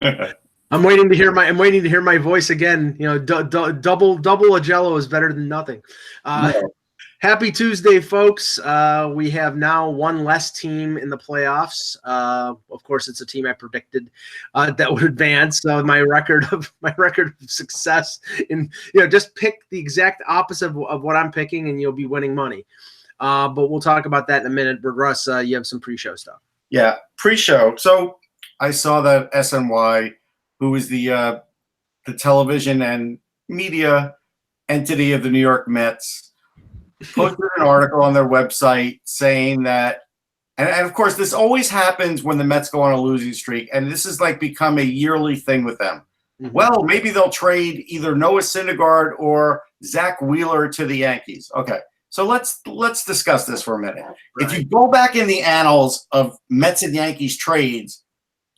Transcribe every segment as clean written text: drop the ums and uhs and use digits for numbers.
I'm waiting to hear my voice again. You know, double a Jello is better than nothing. No. Happy Tuesday, folks. We have now one less team in the playoffs. Of course, it's a team I predicted that would advance. So my record of success in, just pick the exact opposite of what I'm picking, and you'll be winning money. But we'll talk about that in a minute. But Russ, you have some pre-show stuff. Yeah, pre-show. So I saw that SNY, who is the television and media entity of the New York Mets, posted an article on their website saying that, and of course this always happens when the Mets go on a losing streak, and this is like become a yearly thing with them. Mm-hmm. Well, maybe they'll trade either Noah Syndergaard or Zach Wheeler to the Yankees. Okay, so let's discuss this for a minute. Right. If you go back in the annals of Mets and Yankees trades,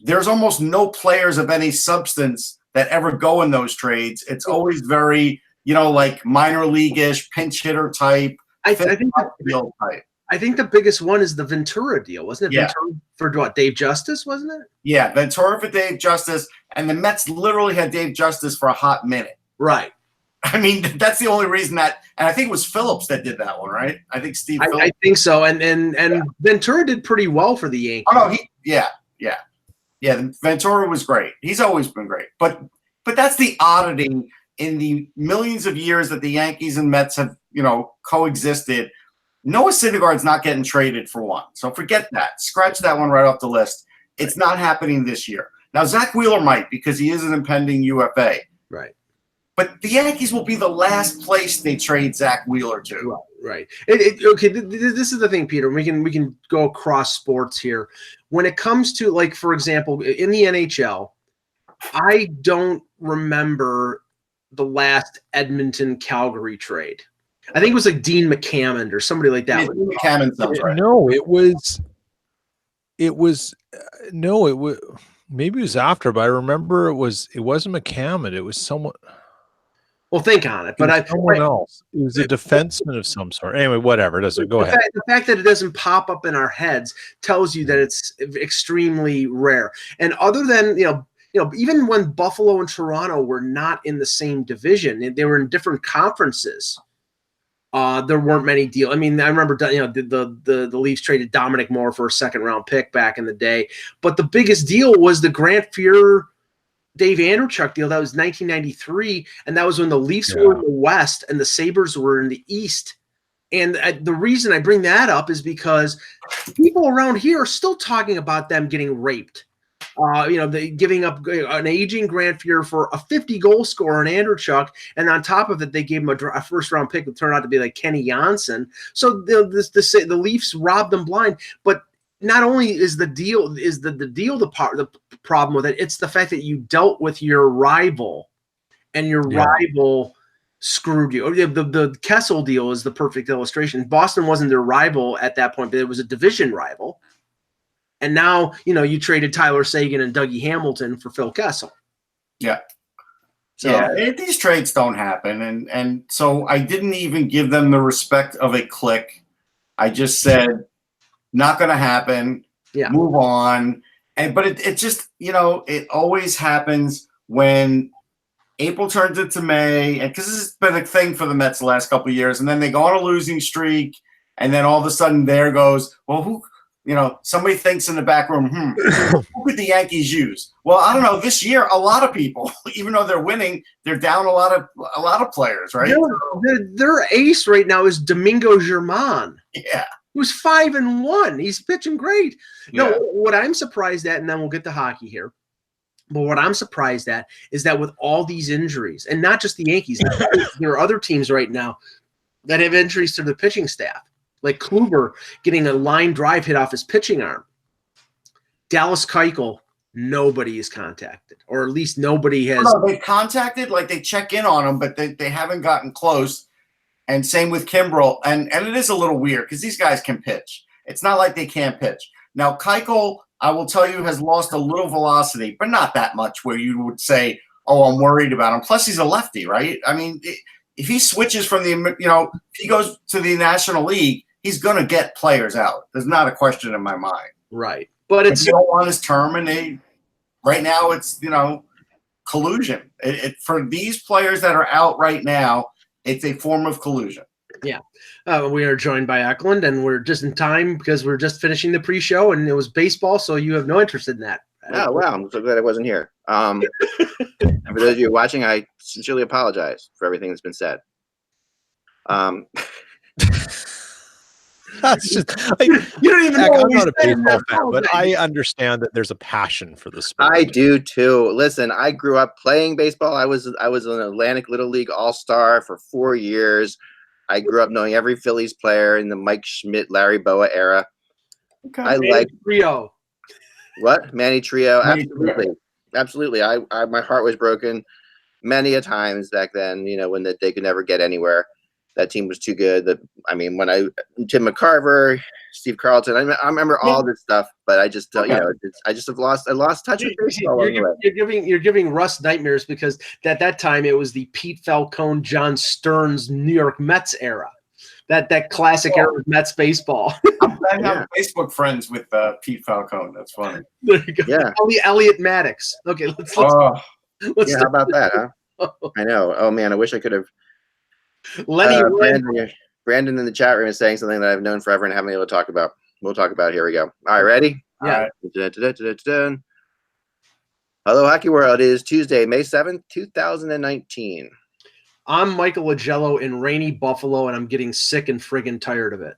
there's almost no players of any substance that ever go in those trades. It's always very, like minor league-ish, pinch hitter type. I think the biggest one is the Ventura deal, wasn't it? Yeah. Ventura for what? Dave Justice, wasn't it? Yeah, Ventura for Dave Justice, and the Mets literally had Dave Justice for a hot minute. Right. I mean, that's the only reason that, and I think it was Phillips that did that one, right? I think Steve Phillips. I think so, and Ventura did pretty well for the Yankees. Oh no, yeah, Ventura was great. He's always been great, but that's the oddity in the millions of years that the Yankees and Mets have, coexisted. Noah Syndergaard's not getting traded for one. So forget that. Scratch that one right off the list. It's not happening this year. Now, Zach Wheeler might, because he is an impending UFA. Right. But the Yankees will be the last place they trade Zach Wheeler to. Right. Okay, this is the thing, Peter. We can go across sports here. When it comes to, like, for example, in the NHL, I don't remember the last Edmonton-Calgary trade. I think it was like Dean McCammond or somebody like that. Dean McCammond sounds right. No, it was maybe it was after, but I remember it wasn't McCammond. It was someone. Well, think on it, but someone else. It was a defenseman of some sort. Anyway, whatever. It doesn't go ahead. The fact that it doesn't pop up in our heads tells you that it's extremely rare. And other than even when Buffalo and Toronto were not in the same division, they were in different conferences. There weren't many deals. I mean, I remember the Leafs traded Dominic Moore for a second-round pick back in the day. But the biggest deal was the Grant Fuhr, Dave Andreychuk deal. That was 1993, and that was when the Leafs were in the West and the Sabres were in the East. And the reason I bring that up is because people around here are still talking about them getting raped. Giving up an aging Grant Fuhr for a 50-goal scorer in Andreychuk, and on top of it, they gave him a first-round pick that turned out to be like Kenny Janssen. So the Leafs robbed them blind. But not only is the deal the problem with it, it's the fact that you dealt with your rival, and your rival screwed you. The Kessel deal is the perfect illustration. Boston wasn't their rival at that point, but it was a division rival. And now, you traded Tyler Seguin and Dougie Hamilton for Phil Kessel. Yeah. These trades don't happen. And so I didn't even give them the respect of a click. I just said, not going to happen. Yeah. Move on. But it just, it always happens when April turns into May. And because this has been a thing for the Mets the last couple of years. And then they go on a losing streak. And then all of a sudden there goes, well, who – somebody thinks in the back room, who could the Yankees use? Well, I don't know. This year, a lot of people, even though they're winning, they're down a lot of players, right? Their ace right now is Domingo Germán. Yeah. Who's 5-1. He's pitching great. Yeah. No, what I'm surprised at, and then we'll get to hockey here, but what I'm surprised at is that with all these injuries, and not just the Yankees, there are other teams right now that have injuries to the pitching staff. Like Kluber getting a line drive hit off his pitching arm. Dallas Keuchel, nobody is contacted, or at least nobody has. No, they contacted, like they check in on him, but they haven't gotten close. And same with Kimbrel. And it is a little weird because these guys can pitch. It's not like they can't pitch. Now, Keuchel, I will tell you, has lost a little velocity, but not that much where you would say, oh, I'm worried about him. Plus, he's a lefty, right? I mean, if he switches from if he goes to the National League, he's going to get players out. There's not a question in my mind. Right. But it's they don't want his term, and right now it's collusion. For these players that are out right now, it's a form of collusion. Yeah. We are joined by Eklund, and we're just in time because we're just finishing the pre-show, and it was baseball, so you have no interest in that. Oh, wow. I'm so glad I wasn't here. And for those of you watching, I sincerely apologize for everything that's been said. That's just You don't even know I'm what not a we said. baseball fan, but I understand that there's a passion for the sport. I do too. Listen, I grew up playing baseball. I was an Atlantic Little League All-Star for 4 years. I grew up knowing every Phillies player in the Mike Schmidt, Larry Boa era. Okay. I like Trio. what? Manny Trio. Manny Absolutely. Trio. Absolutely. I my heart was broken many a times back then, when they could never get anywhere. That team was too good. When Tim McCarver, Steve Carlton, I remember all this stuff, but I just don't, I just have lost touch with baseball. You're giving Russ nightmares because at that time it was the Pete Falcone, John Stearns New York Mets era. That classic era of Mets baseball. I'm Facebook friends with Pete Falcone. That's funny. There you go. Yeah. Elliot Maddox. Okay, let's how about that, huh? I know. Oh man, I wish I could have. Lenny Brandon in the chat room is saying something that I've known forever and haven't been able to talk about. We'll talk about it. Here we go. All right, ready? Yeah. Dun-dun-dun-dun-dun. Hello, Hockey World. It is Tuesday, May 7th, 2019. I'm Michael Agello in rainy Buffalo, and I'm getting sick and friggin' tired of it.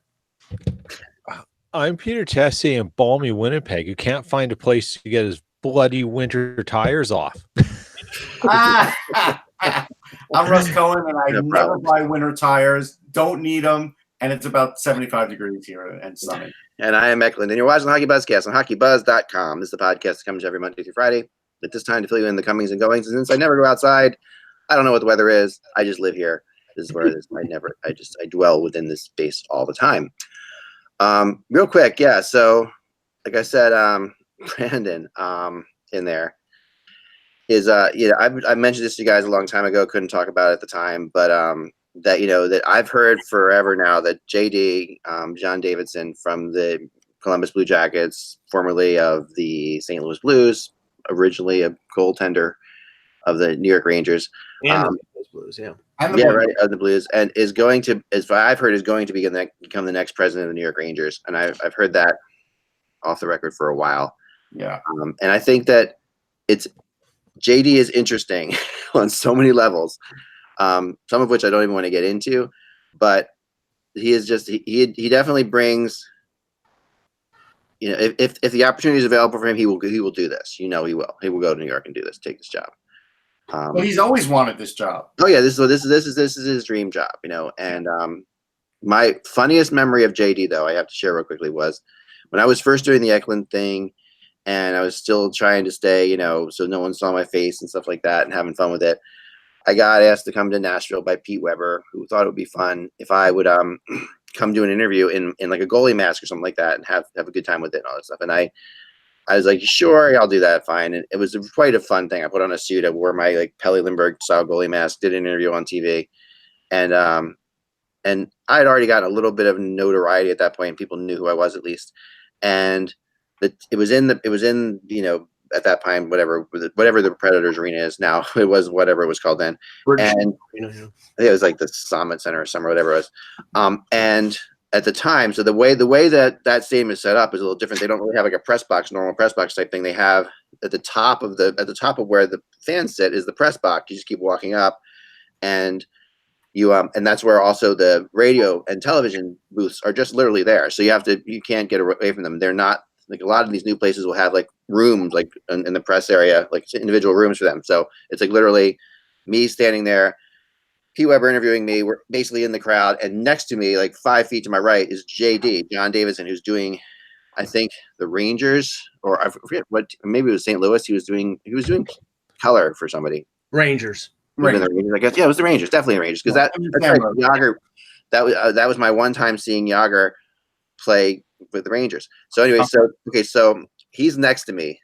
I'm Peter Tessie in balmy Winnipeg, who can't find a place to get his bloody winter tires off. I'm Russ Cohen, and I never buy winter tires. Don't need them, and it's about 75 degrees here and sunny. And I am Eklund, and you're watching the HockeyBuzzcast on HockeyBuzz.com. This is the podcast that comes every Monday through Friday at this time to fill you in the comings and goings. And since I never go outside, I don't know what the weather is. I just live here. This is where it is. I dwell within this space all the time. Real quick, yeah. So, like I said, Brandon, in there is I mentioned this to you guys a long time ago. Couldn't talk about it at the time, but that I've heard forever now that JD John Davidson from the Columbus Blue Jackets, formerly of the St. Louis Blues, originally a goaltender of the New York Rangers, And the Blues, yeah. Right, of the Blues, and is going to, as I've heard, is going to become the next president of the New York Rangers, and I've heard that off the record for a while. Yeah, and I think that JD is interesting on so many levels, some of which I don't even want to get into, but he is just he definitely brings. If the opportunity is available for him, he will do this. He will go to New York and do this, take this job. Well, he's always wanted this job. Oh yeah, this is his dream job, And my funniest memory of JD, though, I have to share real quickly, was when I was first doing the Eklund thing, and I was still trying to stay, so no one saw my face and stuff like that, and having fun with it. I got asked to come to Nashville by Pete Weber, who thought it would be fun if I would come do an interview in like a goalie mask or something like that, and have a good time with it and all that stuff. And I was like, sure, I'll do that, fine. And it was quite a fun thing. I put on a suit, I wore my like Pelle Lindbergh style goalie mask, did an interview on TV, and I had already gotten a little bit of notoriety at that point. People knew who I was at least, and it was in at that time whatever the Predators arena is now. It was whatever it was called then, and it was like the Summit Center or somewhere, whatever it was, and. At the time, so the way that stadium is set up is a little different. They don't really have like a press box, normal press box type thing. They have at the top of where the fans sit is the press box. You just keep walking up, and and that's where also the radio and television booths are just literally there. So you can't get away from them. They're not like a lot of these new places will have like rooms like in the press area, like individual rooms for them. So it's like literally me standing there. Pete Weber interviewing me. We're basically in the crowd, and next to me, like 5 feet to my right, is JD John Davidson, who's doing, I think, the Rangers, or I forget what. Maybe it was St. Louis. He was doing color for somebody. Rangers. I guess it was the Rangers. Definitely the Rangers, because that's right, Yager. That was my one time seeing Yager play with the Rangers. So anyway, so he's next to me,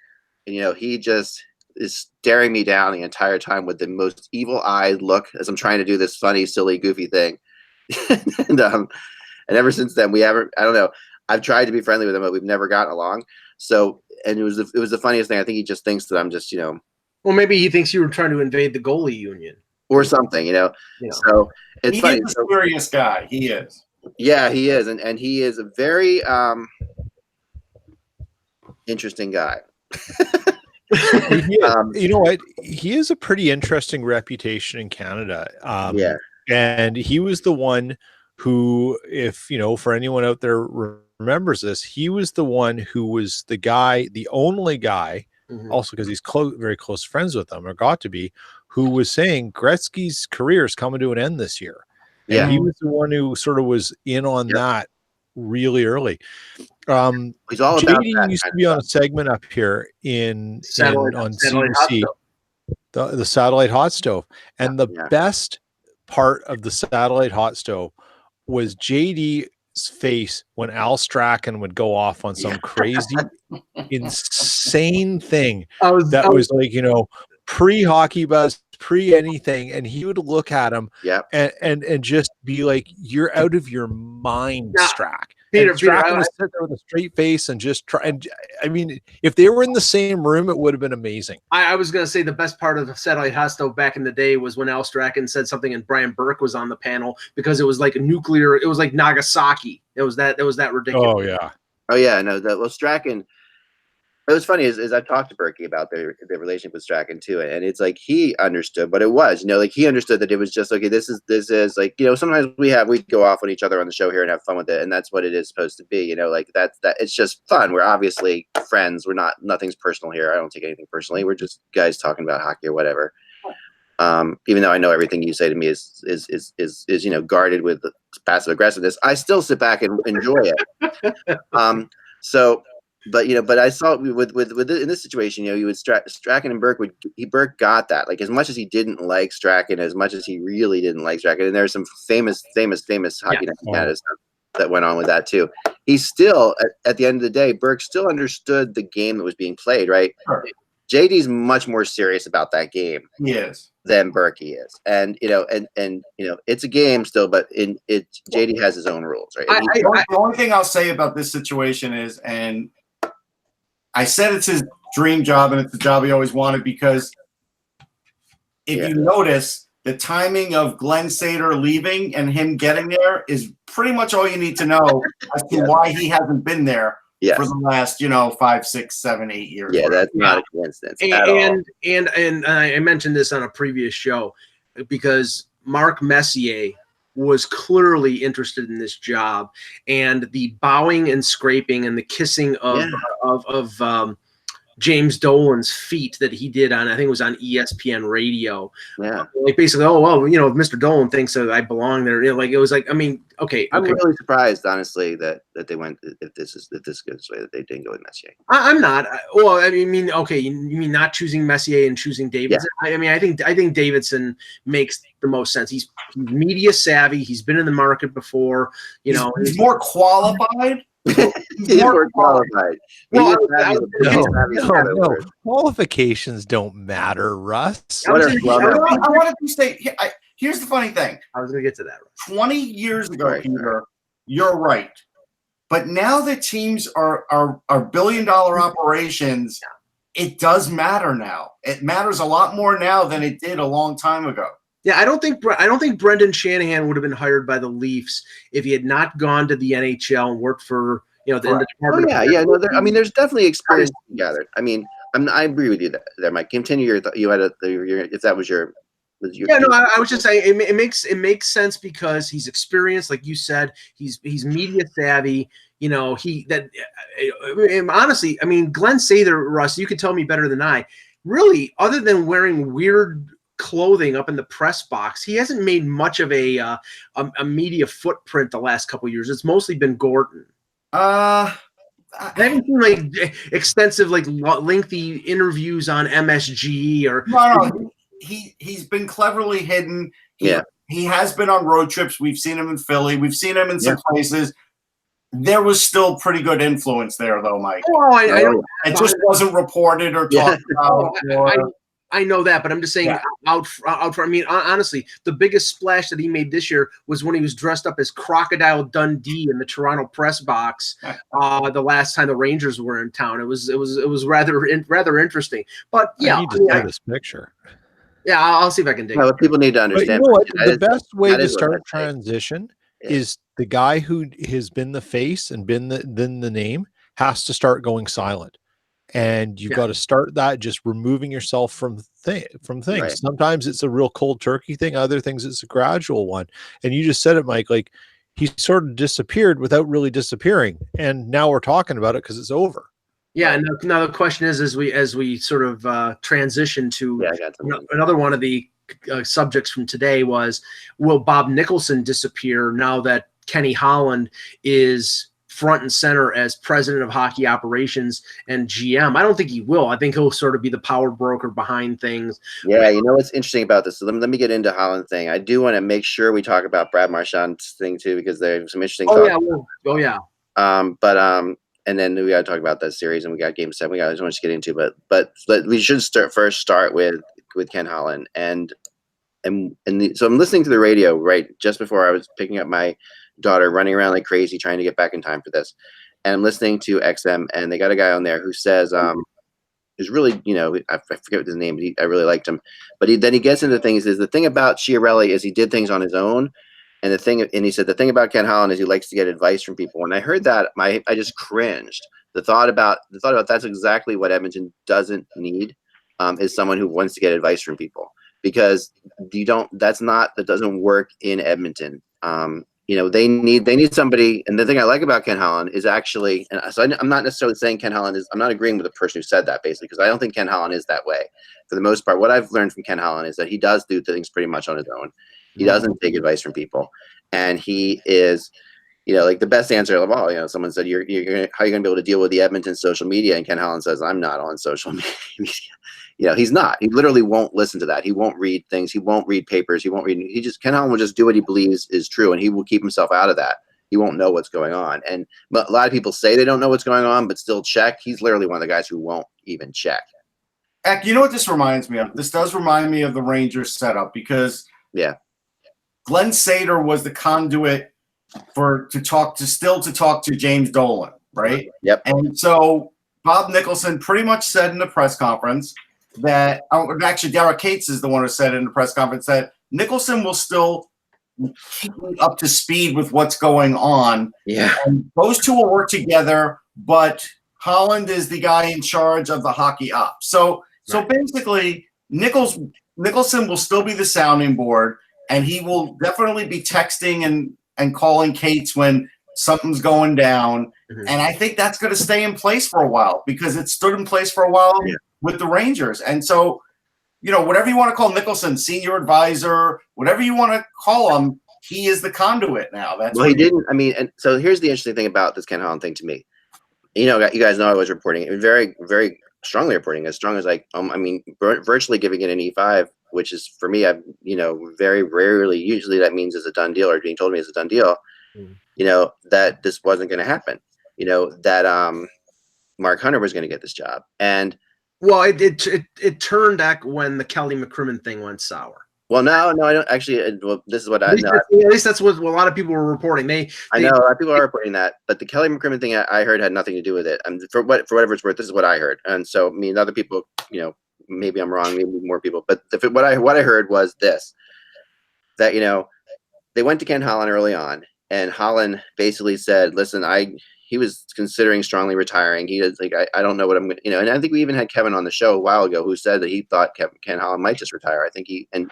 and he just is staring me down the entire time with the most evil-eyed look as I'm trying to do this funny, silly, goofy thing. and ever since then, I don't know. I've tried to be friendly with him, but we've never gotten along. So and it was the funniest thing. I think he just thinks that I'm just Well, maybe he thinks you were trying to invade the goalie union or something, So it's He funny. is a serious guy. He is. Yeah, he is, and he is a very interesting guy. You know what? He has a pretty interesting reputation in Canada. Yeah. And he was the one who, if for anyone out there remembers this, he was the one who was the only guy, also because he's very close friends with them, or got to be, who was saying Gretzky's career is coming to an end this year. Yeah. And he was the one who sort of was in on that really early. He's all about JD that used to kind be of on a segment up here on Satellite CBC, the Satellite Hot Stove, and the best part of the Satellite Hot Stove was JD's face when Al Strachan would go off on some crazy, insane thing that was like pre-hockey buzz, pre anything, and he would look at him and just be like, "You're out of your mind, Strack." Peter would sit there with a straight face and just try. And I mean, if they were in the same room, it would have been amazing. I was going to say the best part of the Satellite Hot Stove back in the day was when Al Strachan said something and Brian Burke was on the panel, because it was like nuclear. It was like Nagasaki. It was that ridiculous. Oh yeah. No, Strachan. It was funny is I've talked to Berkey about their relationship with Strachan too, and it's like he understood what it was. Like he understood that it was just okay. This is like sometimes we go off on each other on the show here and have fun with it, and that's what it is supposed to be. Like that it's just fun. We're obviously friends. We're not, nothing's personal here. I don't take anything personally. We're just guys talking about hockey or whatever. Even though I know everything you say to me is guarded with passive aggressiveness, I still sit back and enjoy it. But I saw with in this situation, you would Strachan and Burke Burke got that. Like, as much as he didn't like Strachan, as much as he really didn't like Strachan, and there's some famous hockey night in Canada stuff that went on with that too. He still, at the end of the day, Burke still understood the game that was being played, right? Sure. JD's much more serious about that game. Yes. Than Berkey is, and it's a game still, but JD has his own rules, right? The only thing I'll say about this situation is, and I said it's his dream job and it's the job he always wanted, because if you notice, the timing of Glenn Sader leaving and him getting there is pretty much all you need to know as to why he hasn't been there for the last 5, 6, 7, 8 years. Yeah, that's not a coincidence at all. And I mentioned this on a previous show, because Mark Messier was clearly interested in this job, and the bowing and scraping and the kissing of James Dolan's feet that he did on, I think it was on ESPN radio. Yeah. Like basically, if Mr. Dolan thinks that I belong there, it was like, I mean, okay. I'm really surprised, honestly, that they went, if this goes this way, that they didn't go with Messier. I'm not. Well, I mean, okay, you mean not choosing Messier and choosing Davidson? Yeah. I think Davidson makes the most sense. He's media savvy. He's been in the market before. He's more qualified. He's more qualified. No. Qualifications don't matter, Russ. I wanted to say, here's the funny thing. I was going to get to that. 20 years ago, Peter, you're right. But now that teams are billion-dollar operations, it does matter now. It matters a lot more now than it did a long time ago. Yeah, I don't think Brendan Shanahan would have been hired by the Leafs if he had not gone to the NHL and worked for the Department. There's definitely experience gathered. I agree with you there, Mike. Continue your if that was your. I was just saying it makes sense because he's experienced, like you said. He's media savvy. Honestly, Glenn Sather, Russ, you could tell me better than I. Really, other than wearing weird clothing up in the press box, he hasn't made much of a media footprint the last couple of years. It's mostly been Gordon. I haven't seen like extensive, like lengthy interviews on MSG or. No. He's been cleverly hidden. He has been on road trips. We've seen him in Philly. We've seen him in some places. There was still pretty good influence there, though, Mike. Oh, I know. It just wasn't reported or talked about. I know that, but I'm just saying out front. I mean, honestly, the biggest splash that he made this year was when he was dressed up as Crocodile Dundee in the Toronto press box. The last time the Rangers were in town, it was rather interesting. But yeah, I need to see this picture. Yeah, I'll see if I can dig it. Well, people need to understand. But you know what? The best way to start transition is the guy who has been the face and been the name has to start going silent. And you've got to start that just removing yourself from things. Right. Sometimes it's a real cold turkey thing. Other things it's a gradual one. And you just said it, Mike, like he sort of disappeared without really disappearing. And now we're talking about it because it's over. Yeah. And now the question is, as we sort of transition to another one of the subjects from today was, will Bob Nicholson disappear now that Kenny Holland is front and center as president of hockey operations and GM? I don't think he will. I think he'll sort of be the power broker behind things. Yeah, you know what's interesting about this? So let me get into Holland thing. I do want to make sure we talk about Brad Marchand's thing too, because there's some interesting and then we got to talk about that series, and we got Game 7. We got so much to get into, but we should start with Ken Holland so I'm listening to the radio right just before I was picking up my daughter, running around like crazy trying to get back in time for this, and I'm listening to XM, and they got a guy on there who says who's really, I forget his name, but I really liked him, but then he gets into things. Is the thing about Chiarelli is he did things on his own, and he said the thing about Ken Holland is he likes to get advice from people. When I heard that, I just cringed. The thought about that's exactly what Edmonton doesn't need, is someone who wants to get advice from people, because that doesn't work in Edmonton. They need somebody. And the thing I like about Ken Holland is actually, I'm not necessarily saying Ken Holland is, I'm not agreeing with the person who said that, basically, because I don't think Ken Holland is that way. For the most part, what I've learned from Ken Holland is that he does do things pretty much on his own. He doesn't take advice from people. And he is, like the best answer of all, someone said, how are you going to be able to deal with the Edmonton social media? And Ken Holland says, I'm not on social media. He's not. He literally won't listen to that. He won't read things. He won't read papers. Ken Holland will just do what he believes is true, and he will keep himself out of that. He won't know what's going on. But a lot of people say they don't know what's going on, but still check. He's literally one of the guys who won't even check. Heck, you know what this reminds me of? This does remind me of the Rangers setup, because Glenn Sader was the conduit to talk to James Dolan, right? Yep. And so Bob Nicholson pretty much said in the press conference that, actually Derek Cates is the one who said in the press conference that Nicholson will still keep me up to speed with what's going on. Yeah. And those two will work together, but Holland is the guy in charge of the hockey ops. So basically Nicholson will still be the sounding board, and he will definitely be texting and calling Cates when something's going down. Mm-hmm. And I think that's going to stay in place for a while, because it stood in place for a while with the Rangers. And so, whatever you want to call Nicholson, senior advisor, whatever you want to call him, he is the conduit now. He didn't. I mean, and so here's the interesting thing about this Ken Holland thing to me. You guys know I was reporting, very, very strongly reporting, as strong as virtually giving it an E5, which is, for me, very rarely, usually that means it's a done deal, or being told me it's a done deal, that this wasn't going to happen, that Mark Hunter was going to get this job. And well, it turned back when the Kelly McCrimmon thing went sour. Well, no, I don't actually. Well, this is what I know. At least that's what a lot of people were reporting. I know a lot of people are reporting that, but the Kelly McCrimmon thing I heard had nothing to do with it. And for whatever it's worth, this is what I heard. And so, I mean, other people, maybe I'm wrong, maybe more people, but what I heard was this: that they went to Ken Holland early on, and Holland basically said, "Listen, he was considering strongly retiring. He was like, I don't know what I'm going to, and I think we even had Kevin on the show a while ago who said that he thought Ken Holland might just retire. I think and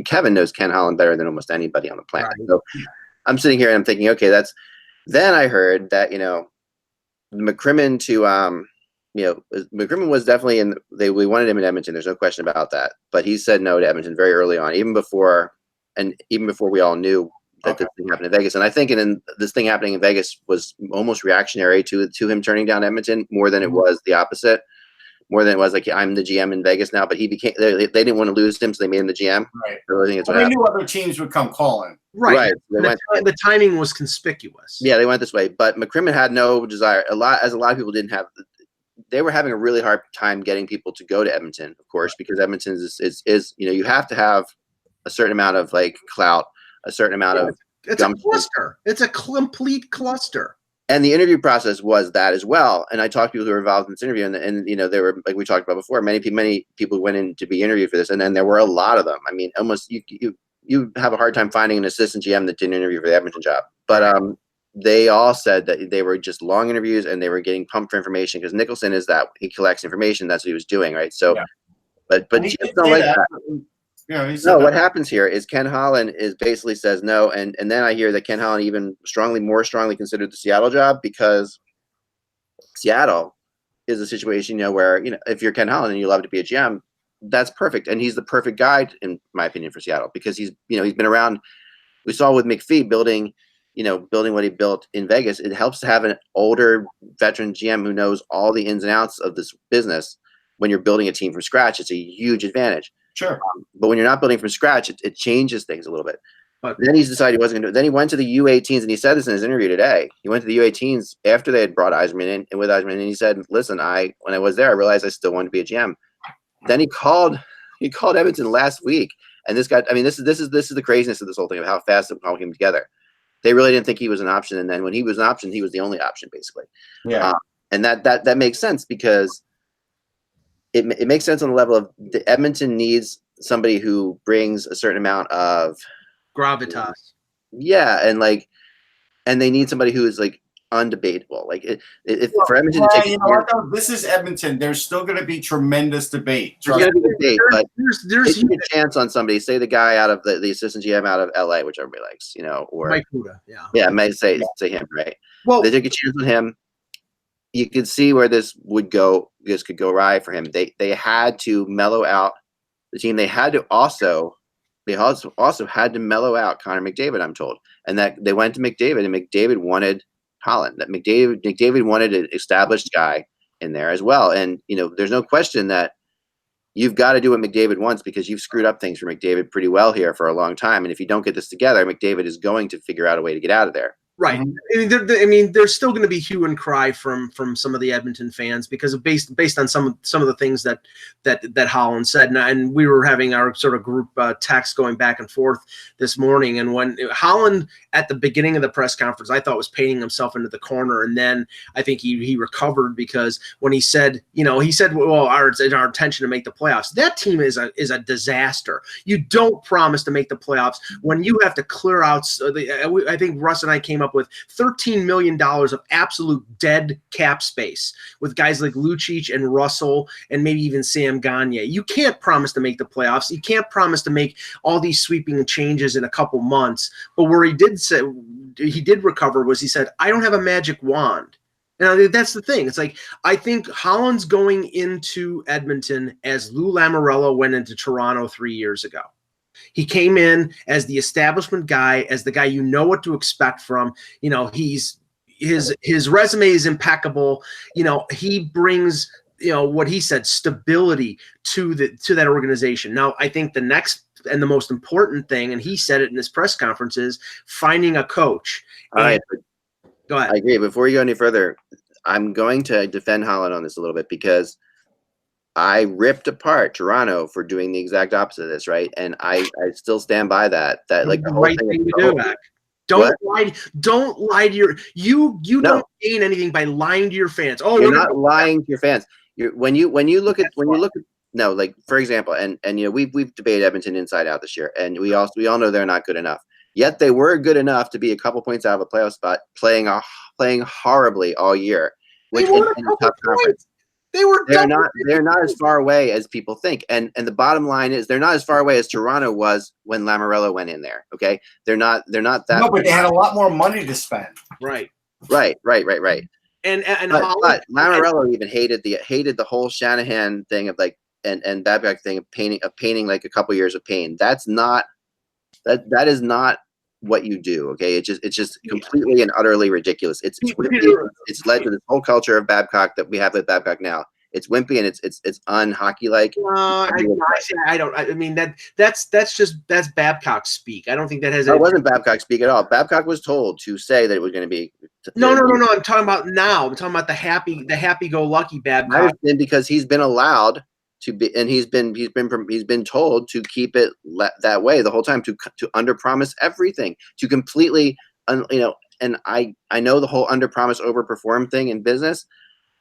Kevin knows Ken Holland better than almost anybody on the planet. Right. So I'm sitting here and I'm thinking, okay, then I heard that, McCrimmon McCrimmon was definitely we wanted him in Edmonton. There's no question about that, but he said no to Edmonton very early on, even before we all knew that this thing happened in Vegas. And I think this thing happening in Vegas was almost reactionary to him turning down Edmonton more than it was the opposite, more than it was like, I'm the GM in Vegas now, but they didn't want to lose him, so they made him the GM. Right. So I think they knew other teams would come calling. Right. The timing was conspicuous. Yeah, they went this way, but McCrimmon had no desire. A lot of people didn't have. they were having a really hard time getting people to go to Edmonton, of course, because Edmonton is you have to have a certain amount of like clout, a certain amount of it's a cluster. It's a complete cluster. And the interview process was that as well. And I talked to people who were involved in this interview, and they were, like we talked about before, many people went in to be interviewed for this, and then there were a lot of them. I mean, almost you have a hard time finding an assistant GM that didn't interview for the Edmonton job. But they all said that they were just long interviews and they were getting pumped for information, because Nicholson is that he collects information. That's what he was doing, right? So, but GMs don't like that. Yeah, no, what happens here is Ken Holland basically says no, and then I hear that Ken Holland even more strongly considered the Seattle job, because Seattle is a situation where if you're Ken Holland and you love to be a GM, that's perfect, and he's the perfect guy in my opinion for Seattle, because he's been around. We saw with McPhee building what he built in Vegas. It helps to have an older veteran GM who knows all the ins and outs of this business. When you're building a team from scratch, it's a huge advantage. Sure. But when you're not building from scratch, it changes things a little bit. But then he's decided he wasn't going to do it. Then he went to the U18s, and he said this in his interview today. He went to the U18s after they had brought Eisman in, and with Eisman, and he said, listen, when I was there, I realized I still wanted to be a GM. Then he called Edmonton last week, and this guy, I mean, this is the craziness of this whole thing, of how fast it all came together. They really didn't think he was an option, and then when he was an option, he was the only option, basically. Yeah. And that makes sense, because it makes sense on the level of the Edmonton needs somebody who brings a certain amount of gravitas. Yeah, and they need somebody who is like undebatable. Like for Edmonton to take this is Edmonton. There's still going to be tremendous debate. There's going to be debate, but there's a chance on somebody. Say the guy out of the assistant GM out of LA, which everybody likes, or Mike Huda, yeah, may say him, right? Well, they take a chance on him. You could see where this would go. This could go awry for him. They had to mellow out the team. They also had to mellow out Connor McDavid, I'm told, and that they went to McDavid, and McDavid wanted Holland. That McDavid wanted an established guy in there as well. And there's no question that you've got to do what McDavid wants, because you've screwed up things for McDavid pretty well here for a long time. And if you don't get this together, McDavid is going to figure out a way to get out of there. Right. I mean, there's still going to be hue and cry from some of the Edmonton fans, because of based on some of the things that Holland said, and we were having our sort of group text going back and forth this morning. And when Holland at the beginning of the press conference, I thought was painting himself into the corner, and then I think he recovered, because when he said, well, our intention to make the playoffs. That team is a disaster. You don't promise to make the playoffs when you have to clear out. I think Russ and I came up with $13 million of absolute dead cap space with guys like Lucic and Russell and maybe even Sam Gagner. You can't promise to make the playoffs. You can't promise to make all these sweeping changes in a couple months. But where he did recover was he said, I don't have a magic wand. And that's the thing. It's like, I think Holland's going into Edmonton as Lou Lamoriello went into Toronto 3 years ago. He came in as the establishment guy, as the guy what to expect from. His resume is impeccable. He brings what he said, stability to that organization. Now, I think the next and the most important thing, and he said it in his press conference, is finding a coach. All right. Go ahead. I agree. Before you go any further, I'm going to defend Holland on this a little bit, because I ripped apart Toronto for doing the exact opposite of this, right? And I still stand by that. That like the right thing to do, Mac. Don't lie to your you don't gain anything by lying to your fans. Oh, you're not lying to your fans. When you look at no, like for example, and we've debated Edmonton inside out this year, and we all know they're not good enough. Yet they were good enough to be a couple points out of a playoff spot, playing horribly all year, which in a tough conference. They're not as far away as people think. And the bottom line is they're not as far away as Toronto was when Lamoriello went in there. Okay. They're not that. No, but they had a lot more money to spend. Right. And but Lamoriello even hated the whole Shanahan thing of like and Babcock thing of painting like a couple years of pain. That is not what you do. Okay. It's just completely and utterly ridiculous. It's led to this whole culture of Babcock that we have with Babcock now. It's wimpy and it's unhockey like. I mean that's Babcock speak. I don't think that has. It wasn't Babcock speak at all. Babcock was told to say that it was going to be No. I'm talking about now. I'm talking about the happy-go-lucky Babcock. I understand, because he's been allowed to be, and he's been told to keep it that way the whole time, to underpromise everything, to completely, And I know the whole underpromise overperform thing in business,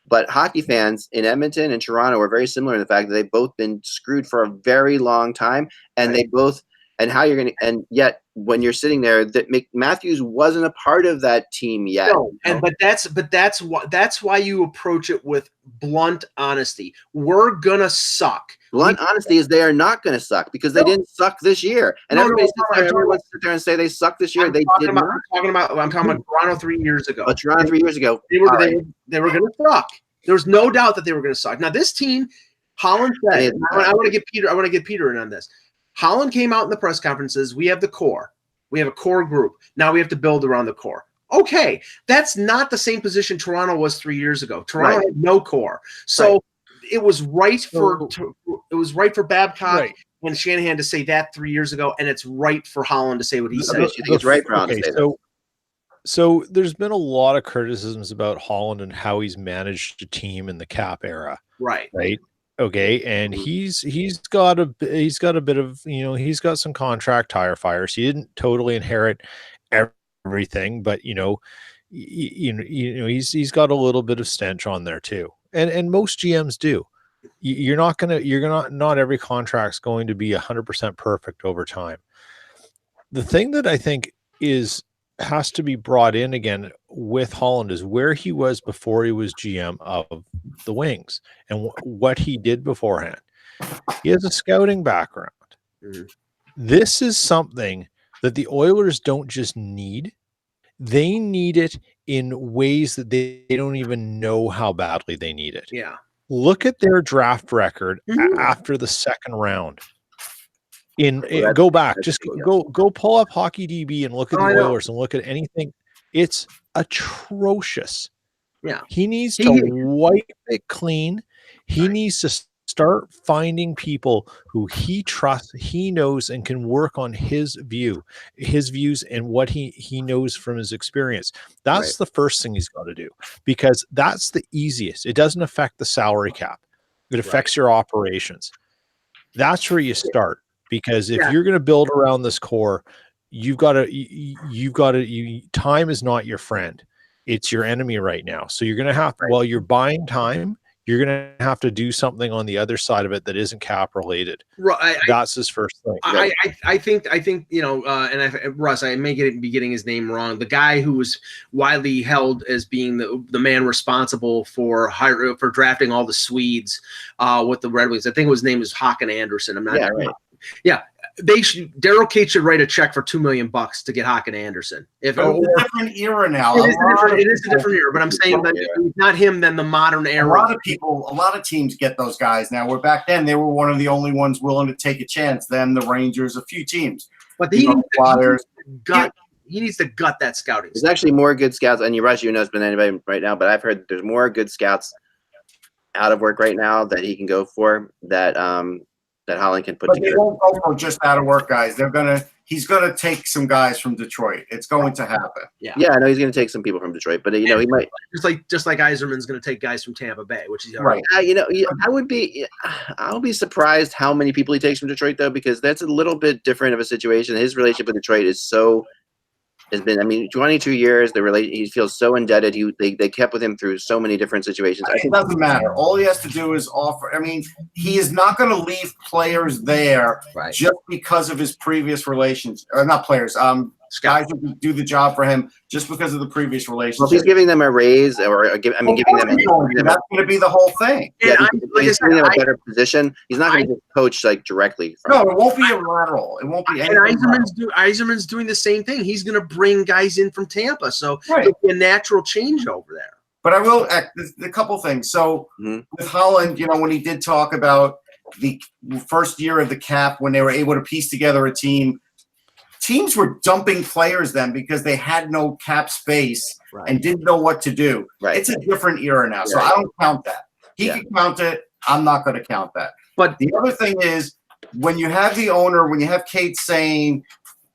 but hockey fans in Edmonton and Toronto are very similar in the fact that they've both been screwed for a very long time, and they both. And how you're going to, and yet when you're sitting there, that Matthews wasn't a part of that team yet. No, but that's why you approach it with blunt honesty. We're gonna suck. Blunt honesty is they are not going to suck, because they didn't suck this year. And everybody everyone sit there and say they suck this year. They did not. I'm talking about Toronto 3 years ago. Toronto 3 years ago. They were going to suck. There was no doubt that they were going to suck. Now this team, Holland said, I want to get Peter in on this. Holland came out in the press conferences. We have the core. We have a core group. Now we have to build around the core. Okay, that's not the same position Toronto was 3 years ago. Toronto had no core, so it was right for Babcock and Shanahan to say that 3 years ago, and it's right for Holland to say what he said. You think it's right for Holland to say that? So there's been a lot of criticisms about Holland and how he's managed a team in the cap era. Right. Okay, and he's got a bit of, he's got some contract tire fires. He didn't totally inherit everything, but he's got a little bit of stench on there too. And most GMs do. Not every contract's going to be 100% perfect over time. The thing that I think has to be brought in again with Holland is where he was before he was GM of the Wings and what he did beforehand. He has a scouting background. Mm-hmm. This is something that the Oilers don't just need. They need it in ways that they don't even know how badly they need it. Yeah. Look at their draft record after the second round. Go back, just go pull up HockeyDB and look at the Oilers and look at anything. It's atrocious. Yeah, he needs to wipe it clean. He needs to start finding people who he trusts, he knows, and can work on his views and what he knows from his experience. That's the first thing he's got to do, because that's the easiest. It doesn't affect the salary cap. It affects your operations. That's where you start. Because if you're going to build around this core, you've got to, time is not your friend. It's your enemy right now. So you're going to have, while you're buying time, you're going to have to do something on the other side of it that isn't cap related. Right. That's his first thing. I think, Russ, I may be getting his name wrong. The guy who was widely held as being the man responsible for drafting all the Swedes with the Red Wings. I think his name is Håkan Andersson. I'm not sure. Yeah, Daryl Kate should write a check for $2 million to get Håkan Andersson. It's a different era now. It is a different era, but I'm saying that it's not him, then the modern era. A lot of teams get those guys now. Where back then they were one of the only ones willing to take a chance. Them, the Rangers, a few teams. But he needs to gut that scouting. There's actually more good scouts, and you're right, it's been anybody right now, but I've heard there's more good scouts out of work right now that he can go for that Holland can put together. They won't go for just out of work guys. He's gonna take some guys from Detroit. It's going to happen. Yeah, I know he's gonna take some people from Detroit, but he might just like Yzerman's gonna take guys from Tampa Bay, which is right. I'll be surprised how many people he takes from Detroit though, because that's a little bit different of a situation. His relationship with Detroit has been 22 years. He feels so indebted. They kept with him through so many different situations. It doesn't matter. All he has to do is offer. He is not going to leave players there just because of his previous relations. Or not players. Guys who do the job for him just because of the previous relationship. Well, if he's giving them a raise giving them. That's going to be the whole thing. Yeah, he's giving them a better position. He's not going to just coach directly. No, it won't be a lateral. It won't be. And Yzerman's doing the same thing. He's going to bring guys in from Tampa, so it'll be a natural change over there. But I will a couple things. So with Holland, when he did talk about the first year of the cap, when they were able to piece together a team. Teams were dumping players then because they had no cap space and didn't know what to do. Right. It's a different era now, so I don't count that. He can count it. I'm not going to count that. But the other thing is, when you have the owner, when you have Kate saying,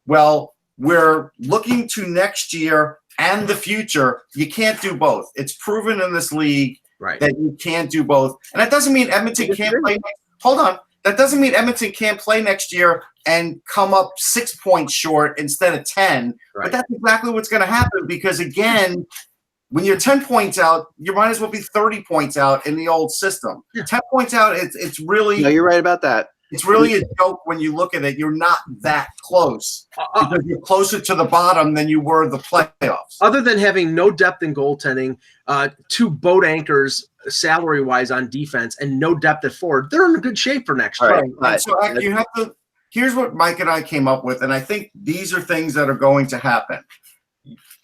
well, we're looking to next year and the future, you can't do both. It's proven in this league that you can't do both. And that doesn't mean Edmonton can't play. Hold on. That doesn't mean Edmonton can't play next year and come up 6 points short instead of 10. But that's exactly what's going to happen because, again, when you're 10 points out, you might as well be 30 points out in the old system. 10 points out, it's really – No, you're right about that. It's really a joke when you look at it. You're not that close because you're closer to the bottom than you were the playoffs. Other than having no depth in goaltending, 2 boat anchors salary-wise on defense, and no depth at forward, they're in good shape for next year. Right. So you have to. Here's what Mike and I came up with, and I think these are things that are going to happen.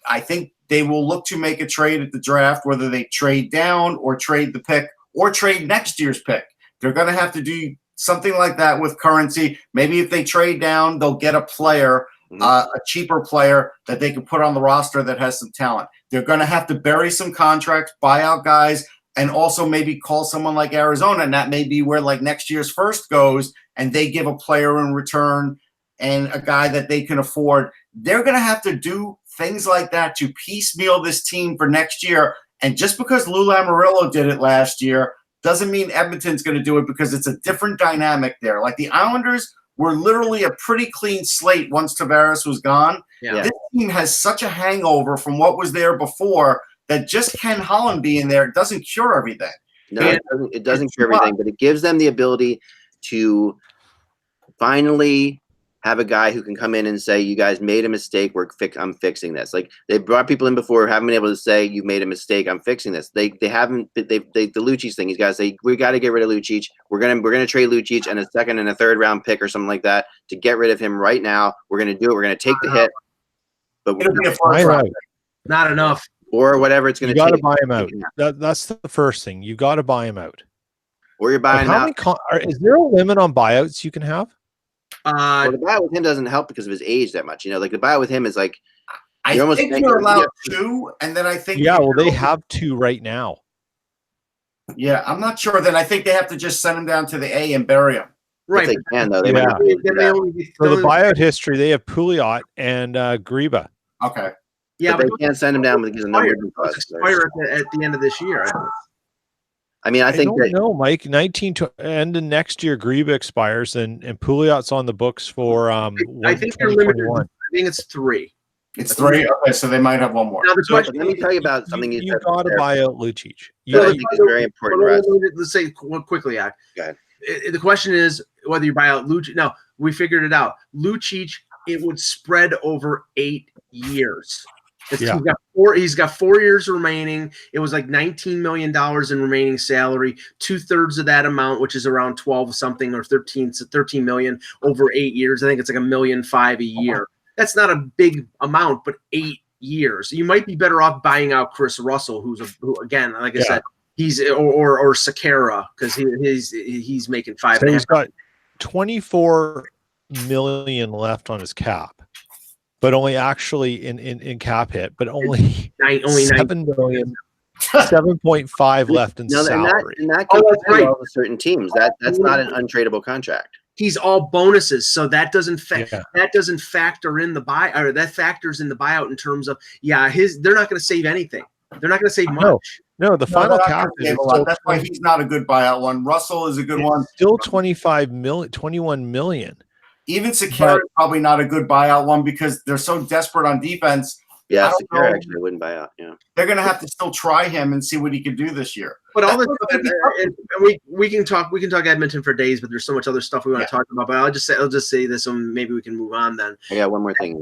I think they will look to make a trade at the draft, whether they trade down or trade the pick or trade next year's pick. They're going to have to do something like that with currency. Maybe if they trade down, they'll get a player, a cheaper player that they can put on the roster that has some talent. They're going to have to bury some contracts, buy out guys, and also maybe call someone like Arizona, and that may be where like next year's first goes, and they give a player in return and a guy that they can afford. They're going to have to do things like that to piecemeal this team for next year. And just because Lou Lamoriello did it last year doesn't mean Edmonton's going to do it because it's a different dynamic there. Like the Islanders were literally a pretty clean slate once Tavares was gone. Yeah. This team has such a hangover from what was there before that just Ken Holland being there doesn't cure everything. No, it doesn't cure everything, but it gives them the ability to finally have a guy who can come in and say, you guys made a mistake. I'm fixing this. Like they brought people in before, haven't been able to say, you made a mistake. I'm fixing this. They haven't, the Lucic thing, he's got to say, we got to get rid of Lucic. We're going to trade Lucic and a second and a third round pick or something like that to get rid of him right now. We're going to do it. We're going to take the hit, but it'll be a first round. Not enough. Or whatever it's going to take. You got to buy him out. That's the first thing. You got to buy him out. Or you're buying out. Is there a limit on buyouts you can have? Well, the buyout with him doesn't help because of his age that much. You know, like the buyout with him is like I think you're allowed 2, and then I think they have 2 right now. Yeah, I'm not sure. Then I think they have to just send him down to the A and bury him. Right, they can though. They So the buyout history, they have Pouliot and Greba. Okay. Yeah, but they can't send him down because of no expire at the end of this year. I mean, I think don't know, Mike. 19 to end of next year, Greba expires, and Pouliot's on the books for I think they're limited. I think it's 3. It's 3. Okay, so they might have one more. Now, let me tell you about something you got to buy out Lucic. I think is very important. Let's say quickly, Go ahead. The question is whether you buy out Lucic. No, we figured it out. Lucic, it would spread over 8 years. He's got 4 years remaining. It was like $19 million in remaining salary. 2/3 of that amount, which is around 12 something or 13 million over 8 years. I think it's like $1.5 million a year. That's not a big amount, but 8 years. You might be better off buying out Chris Russell, who again, like I said, he's or Sakara because he's making 5. So he's got 24 million left on his cap. But only actually in cap hit, but only 7 million, 7.5 left in salary. And that goes to all the certain teams. That's not an untradeable contract. He's all bonuses, so that doesn't factor in the buy, or that factors in the buyout in terms of they're not going to save anything. They're not going to save much. No, the final cap is still, that's why he's not a good buyout one. Russell is a good one. Still 21 million. Even Sakara is probably not a good buyout one because they're so desperate on defense. Yeah, Sakara actually wouldn't buy out. Yeah, they're going to have to still try him and see what he can do this year. But all this stuff, we can talk Edmonton for days, but there's so much other stuff we want to talk about. But I'll just say this, and maybe we can move on then. I got one more thing.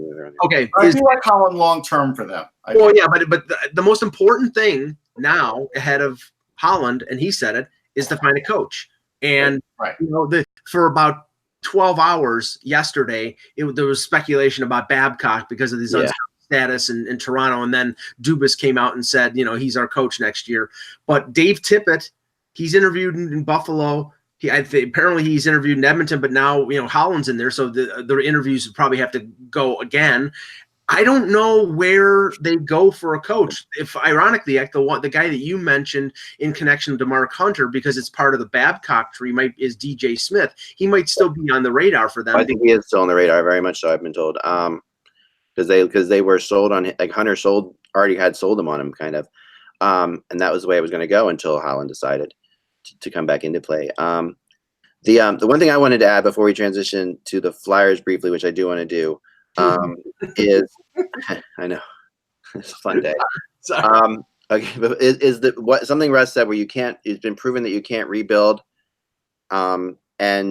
Okay, I do like Holland long term for them. But the most important thing now ahead of Holland, and he said it, is to find a coach. And for about 12 hours yesterday, there was speculation about Babcock because of his status in Toronto, and then Dubas came out and said, he's our coach next year. But Dave Tippett, he's interviewed in Buffalo. Apparently he's interviewed in Edmonton, but now Holland's in there, so the interviews would probably have to go again. I don't know where they go for a coach. If ironically, the guy that you mentioned in connection to Mark Hunter, because it's part of the Babcock tree, is DJ Smith. He might still be on the radar for them. I think he is still on the radar, very much so. I've been told. because they were sold on, like, Hunter already had sold them on him, kind of, and that was the way it was going to go until Holland decided to come back into play. The one thing I wanted to add before we transition to the Flyers briefly, which I do want to do, is I know it's a fun day. Okay, but is that what something Russ said where you can't? It's been proven that you can't rebuild, and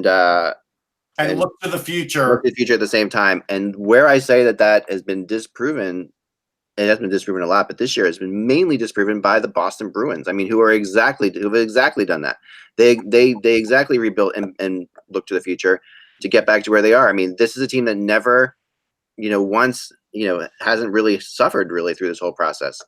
look to the future. Look to the future at the same time. And where I say that has been disproven, it has been disproven a lot, but this year has been mainly disproven by the Boston Bruins. I mean, who have exactly done that. They exactly rebuilt and look to the future to get back to where they are. I mean, this is a team that never, once, hasn't really suffered really through this whole process.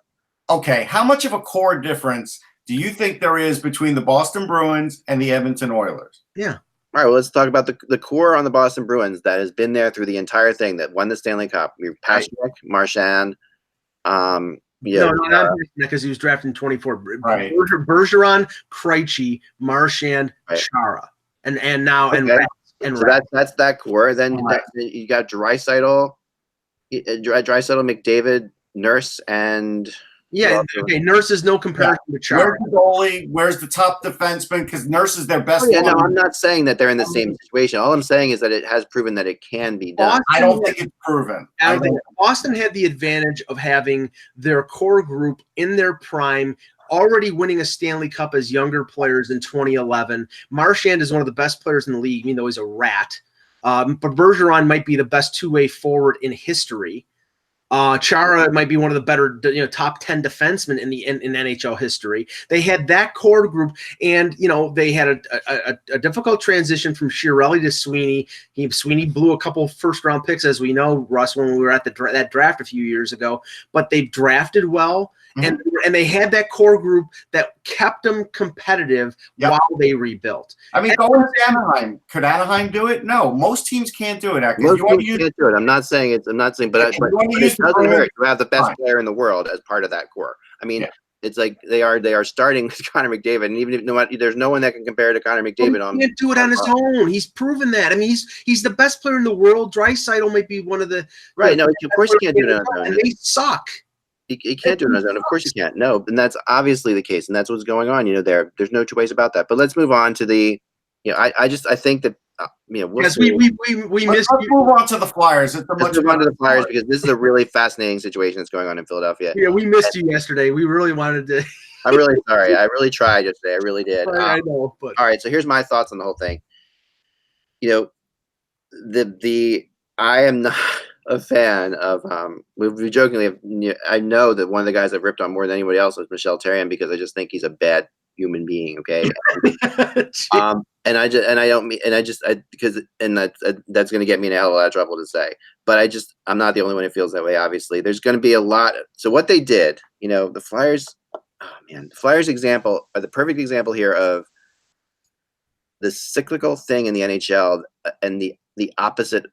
Okay, how much of a core difference do you think there is between the Boston Bruins and the Edmonton Oilers? Yeah. All right, well, let's talk about the core on the Boston Bruins that has been there through the entire thing, that won the Stanley Cup. Pasternak, Marchand, no, not because he was drafted in 24. Right. Bergeron, Krejci, Marchand, Chara, and now okay. and so that's that core. Then you got Draisaitl, McDavid, Nurse, and okay. Nurse is no comparison to Chara. Where's the goalie? Where's the top defenseman? Because Nurse is their best. No, I'm not saying that they're in the same situation. All I'm saying is that it has proven that it can be done. I don't think it's proven. Boston had the advantage of having their core group in their prime, already winning a Stanley Cup as younger players in 2011. Marchand is one of the best players in the league, even though he's a rat. But Bergeron might be the best two-way forward in history. Chara might be one of the better, top 10 defensemen in NHL history. They had that core group, and they had a difficult transition from Chiarelli to Sweeney. Sweeney blew a couple first-round picks, as we know, Russ, when we were at that draft a few years ago. But they drafted well, and they had that core group that kept them competitive while they rebuilt. I mean, going to Anaheim, could Anaheim do it? No, most teams can't do it. Most teams can't do it. I'm not saying, but it doesn't hurt to have the best player in the world as part of that core. I mean, it's like they are starting with Connor McDavid, and even if there's no one that can compare to Connor McDavid. He can't do it on his own. He's proven that. I mean, he's the best player in the world. Draisaitl might be one of the No, of course he can't do it on his own. And they suck. He can't do it on his own. Of course he can't. No, and that's obviously the case, and that's what's going on. There's no two ways about that. But let's move on to the. I think that. We missed. Let's move on to the Flyers. Let's move on to the Flyers because this is a really fascinating situation that's going on in Philadelphia. Yeah, we missed you yesterday. We really wanted to. I'm really sorry. I really tried yesterday. I really did. I know, but all right. So here's my thoughts on the whole thing. I am not a fan of. We jokingly. I know that one of the guys I've ripped on more than anybody else is Michel Therrien because I just think he's a bad human being. Okay. That's going to get me in a hell of a lot of trouble to say, but I'm not the only one who feels that way. Obviously, there's going to be a lot. So what they did, the Flyers, the Flyers example are the perfect example here of the cyclical thing in the NHL and the opposite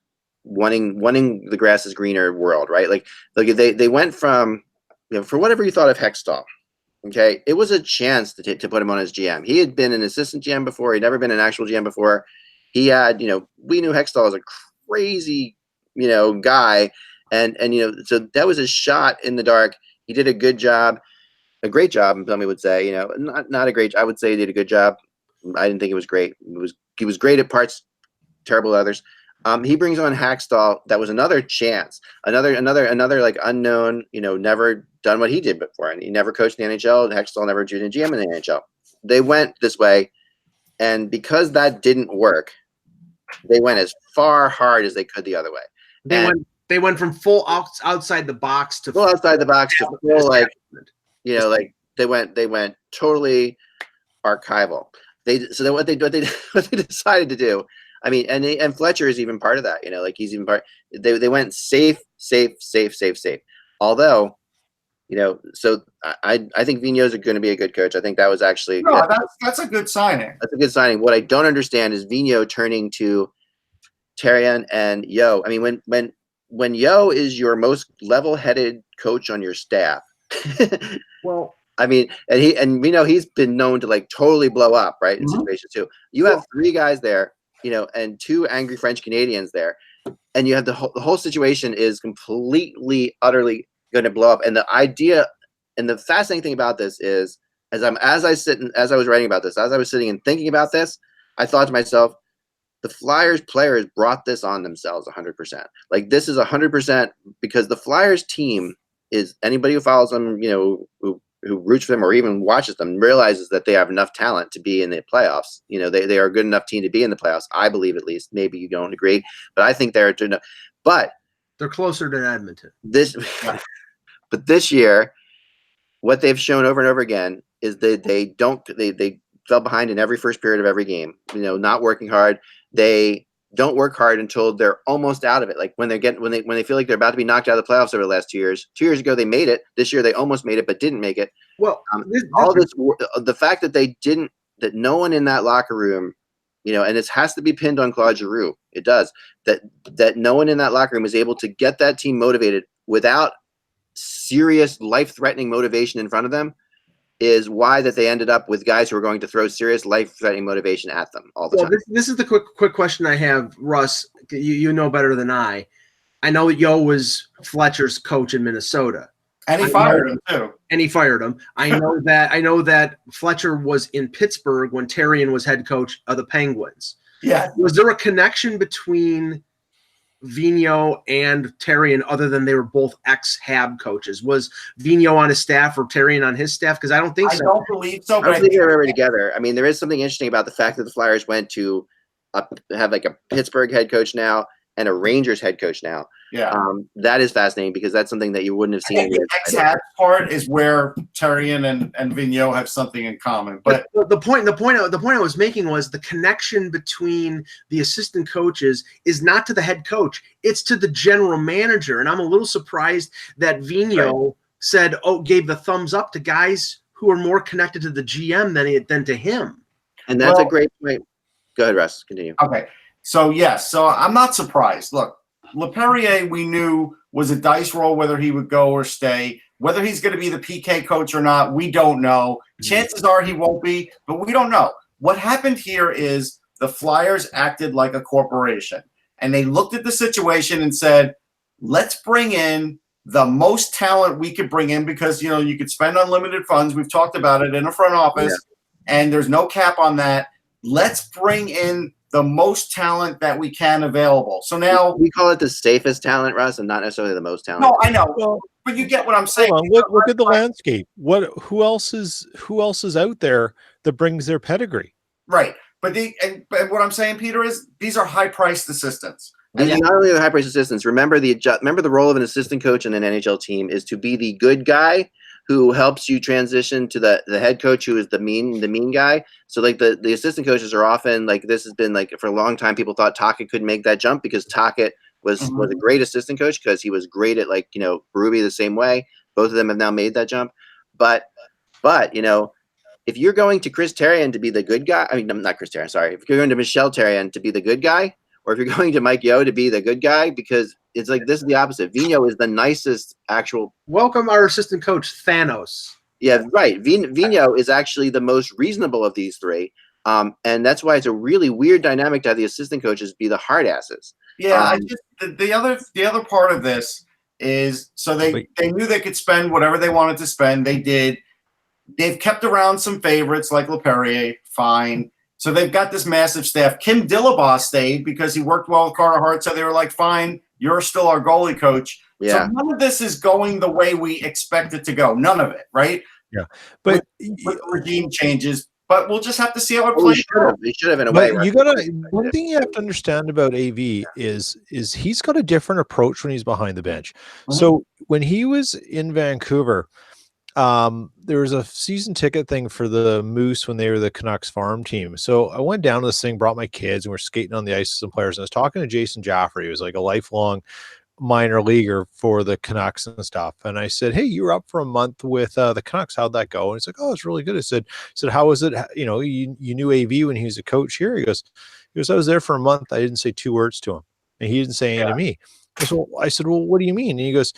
wanting the grass is greener world, right? Like they went from, for whatever you thought of Hextall. Okay, it was a chance to put him on as GM. He had been an assistant GM before. He'd never been an actual GM before. He had, we knew Hextall as a crazy, guy, and so that was a shot in the dark. He did a good job, a great job. Some would say, not a great. I would say he did a good job. I didn't think it was great. He was great at parts, terrible at others. He brings on Hextall. That was another chance, another like unknown, never done what he did before, and he never coached in the NHL. Hextall never did a GM in the NHL. They went this way, and because that didn't work, they went as far hard as they could the other way. They went from full outside the box to full outside the box to full like they went totally archival. What they decided to do. I mean, and Fletcher is even part of that. He's even part. They went safe. Although, so I think Vigneault's going to be a good coach. I think that was actually that's a good signing. That's a good signing. What I don't understand is Vigneault turning to Therrien and Yeo. I mean, when Yeo is your most level-headed coach on your staff. Well, I mean, and we know he's been known to totally blow up, right? In situations too. You have three guys there, and two angry French Canadians there. and you have the whole situation is completely, utterly going to blow up. And the idea, and the fascinating thing about this is, as I was writing about this, as I was sitting and thinking about this, I thought to myself, the Flyers players brought this on themselves 100%. Like, this is 100% because the Flyers team is, anybody who follows them, you know, who roots for them or even watches them realizes that they have enough talent to be in the playoffs. You know, they are a good enough team to be in the playoffs. I believe, at least. Maybe you don't agree, but I think they're enough. But they're closer to Edmonton. But this year, what they've shown over and over again is that they fell behind in every first period of every game. You know, not working hard. They don't work hard until they're almost out of it. Like when they feel like they're about to be knocked out of the playoffs over the last 2 years. 2 years ago they made it. This year they almost made it but didn't make it. Well, the fact that that no one in that locker room, you know, and it has to be pinned on Claude Giroux. It does. That no one in that locker room was able to get that team motivated without serious life-threatening motivation in front of them is why that they ended up with guys who are going to throw serious life-threatening motivation at them all the time. This is the quick question I have, Russ. You know better than I. I know that Yo was Fletcher's coach in Minnesota, and he fired him too. And he fired him. I know that Fletcher was in Pittsburgh when Therrien was head coach of the Penguins. Yeah. Was there a connection between Vigneault and Therrien other than they were both ex-Hab coaches? Was Vigneault on his staff or Therrien on his staff? Because I don't think so. I don't believe so. I don't think they were ever together. I mean, there is something interesting about the fact that the Flyers went to have like a Pittsburgh head coach now and a Rangers head coach now. Yeah. That is fascinating because that's something that you wouldn't have seen. The ex-Hab part is where Therrien and Vigneault have something in common. But the point I was making was the connection between the assistant coaches is not to the head coach; it's to the general manager. And I'm a little surprised that Vigneault gave the thumbs up to guys who are more connected to the GM than to him. And that's a great point. Go ahead, Russ. Continue. Okay. So yes, so I'm not surprised. Look, LePerrier, we knew, was a dice roll whether he would go or stay. Whether he's going to be the PK coach or not, we don't know. Chances are he won't be, but we don't know. What happened here is the Flyers acted like a corporation, and they looked at the situation and said, let's bring in the most talent we could bring in because, you know, you could spend unlimited funds. We've talked about it in a front office, and there's no cap on that. Let's bring in the most talent that we can available. So now we call it the safest talent, Russ, and not necessarily the most talent. No, I know, but you get what I'm saying. Look at the landscape. Who else is out there that brings their pedigree? Right, but what I'm saying, Peter, is these are high-priced assistants. And not only the high-priced assistants. Remember the role of an assistant coach in an NHL team is to be the good guy who helps you transition to the head coach who is the mean guy. So like the assistant coaches are often like, this has been like for a long time, people thought Tocchet couldn't make that jump because Tocchet was a great assistant coach because he was great at, like, you know, Berube the same way. Both of them have now made that jump. But you know, if you're going to Chris Therrien to be the good guy, I mean, not Chris Therrien, sorry. If you're going to Michel Therrien to be the good guy, or if you're going to Mike Yeo to be the good guy, because it's like this is the opposite. Vigneault is the nicest actual. Welcome our assistant coach, Thanos. Yeah, right. Vigneault is actually the most reasonable of these three. And that's why it's a really weird dynamic to have the assistant coaches be the hard asses. Yeah, the other part of this is so they knew they could spend whatever they wanted to spend. They did. They've kept around some favorites like LePerrier, fine. So they've got this massive staff. Kim Dillabaugh stayed because he worked well with Carter Hart. So they were like, fine, you're still our goalie coach. Yeah. So none of this is going the way we expect it to go. None of it, right? Yeah. But with regime changes, but we'll just have to see how it plays out. They should have in a way. But you gotta, one thing you have to understand about AV is he's got a different approach when he's behind the bench. So when he was in Vancouver, there was a season ticket thing for the Moose when they were the Canucks farm team. So I went down to this thing, brought my kids, and we're skating on the ice with some players. And I was talking to Jason Jaffrey, who was like a lifelong minor leaguer for the Canucks and stuff. And I said, hey, you were up for a month with the Canucks. How'd that go? And he's like, oh, it's really good. I said, how was it? You know, you knew AV when he was a coach here. He goes, I was there for a month. I didn't say 2 words to him, and he didn't say anything to me. I said, well, what do you mean? And he goes,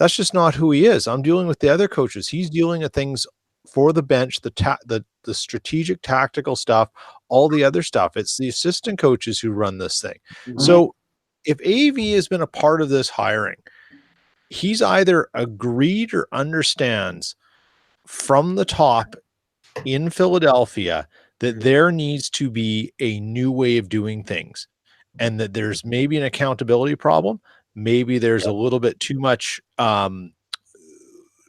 that's just not who he is. I'm dealing with the other coaches. He's dealing with things for the bench, the strategic tactical stuff, all the other stuff. It's the assistant coaches who run this thing. So if AV has been a part of this hiring, he's either agreed or understands from the top in Philadelphia that there needs to be a new way of doing things, and that there's maybe an accountability problem. Maybe there's a little bit too much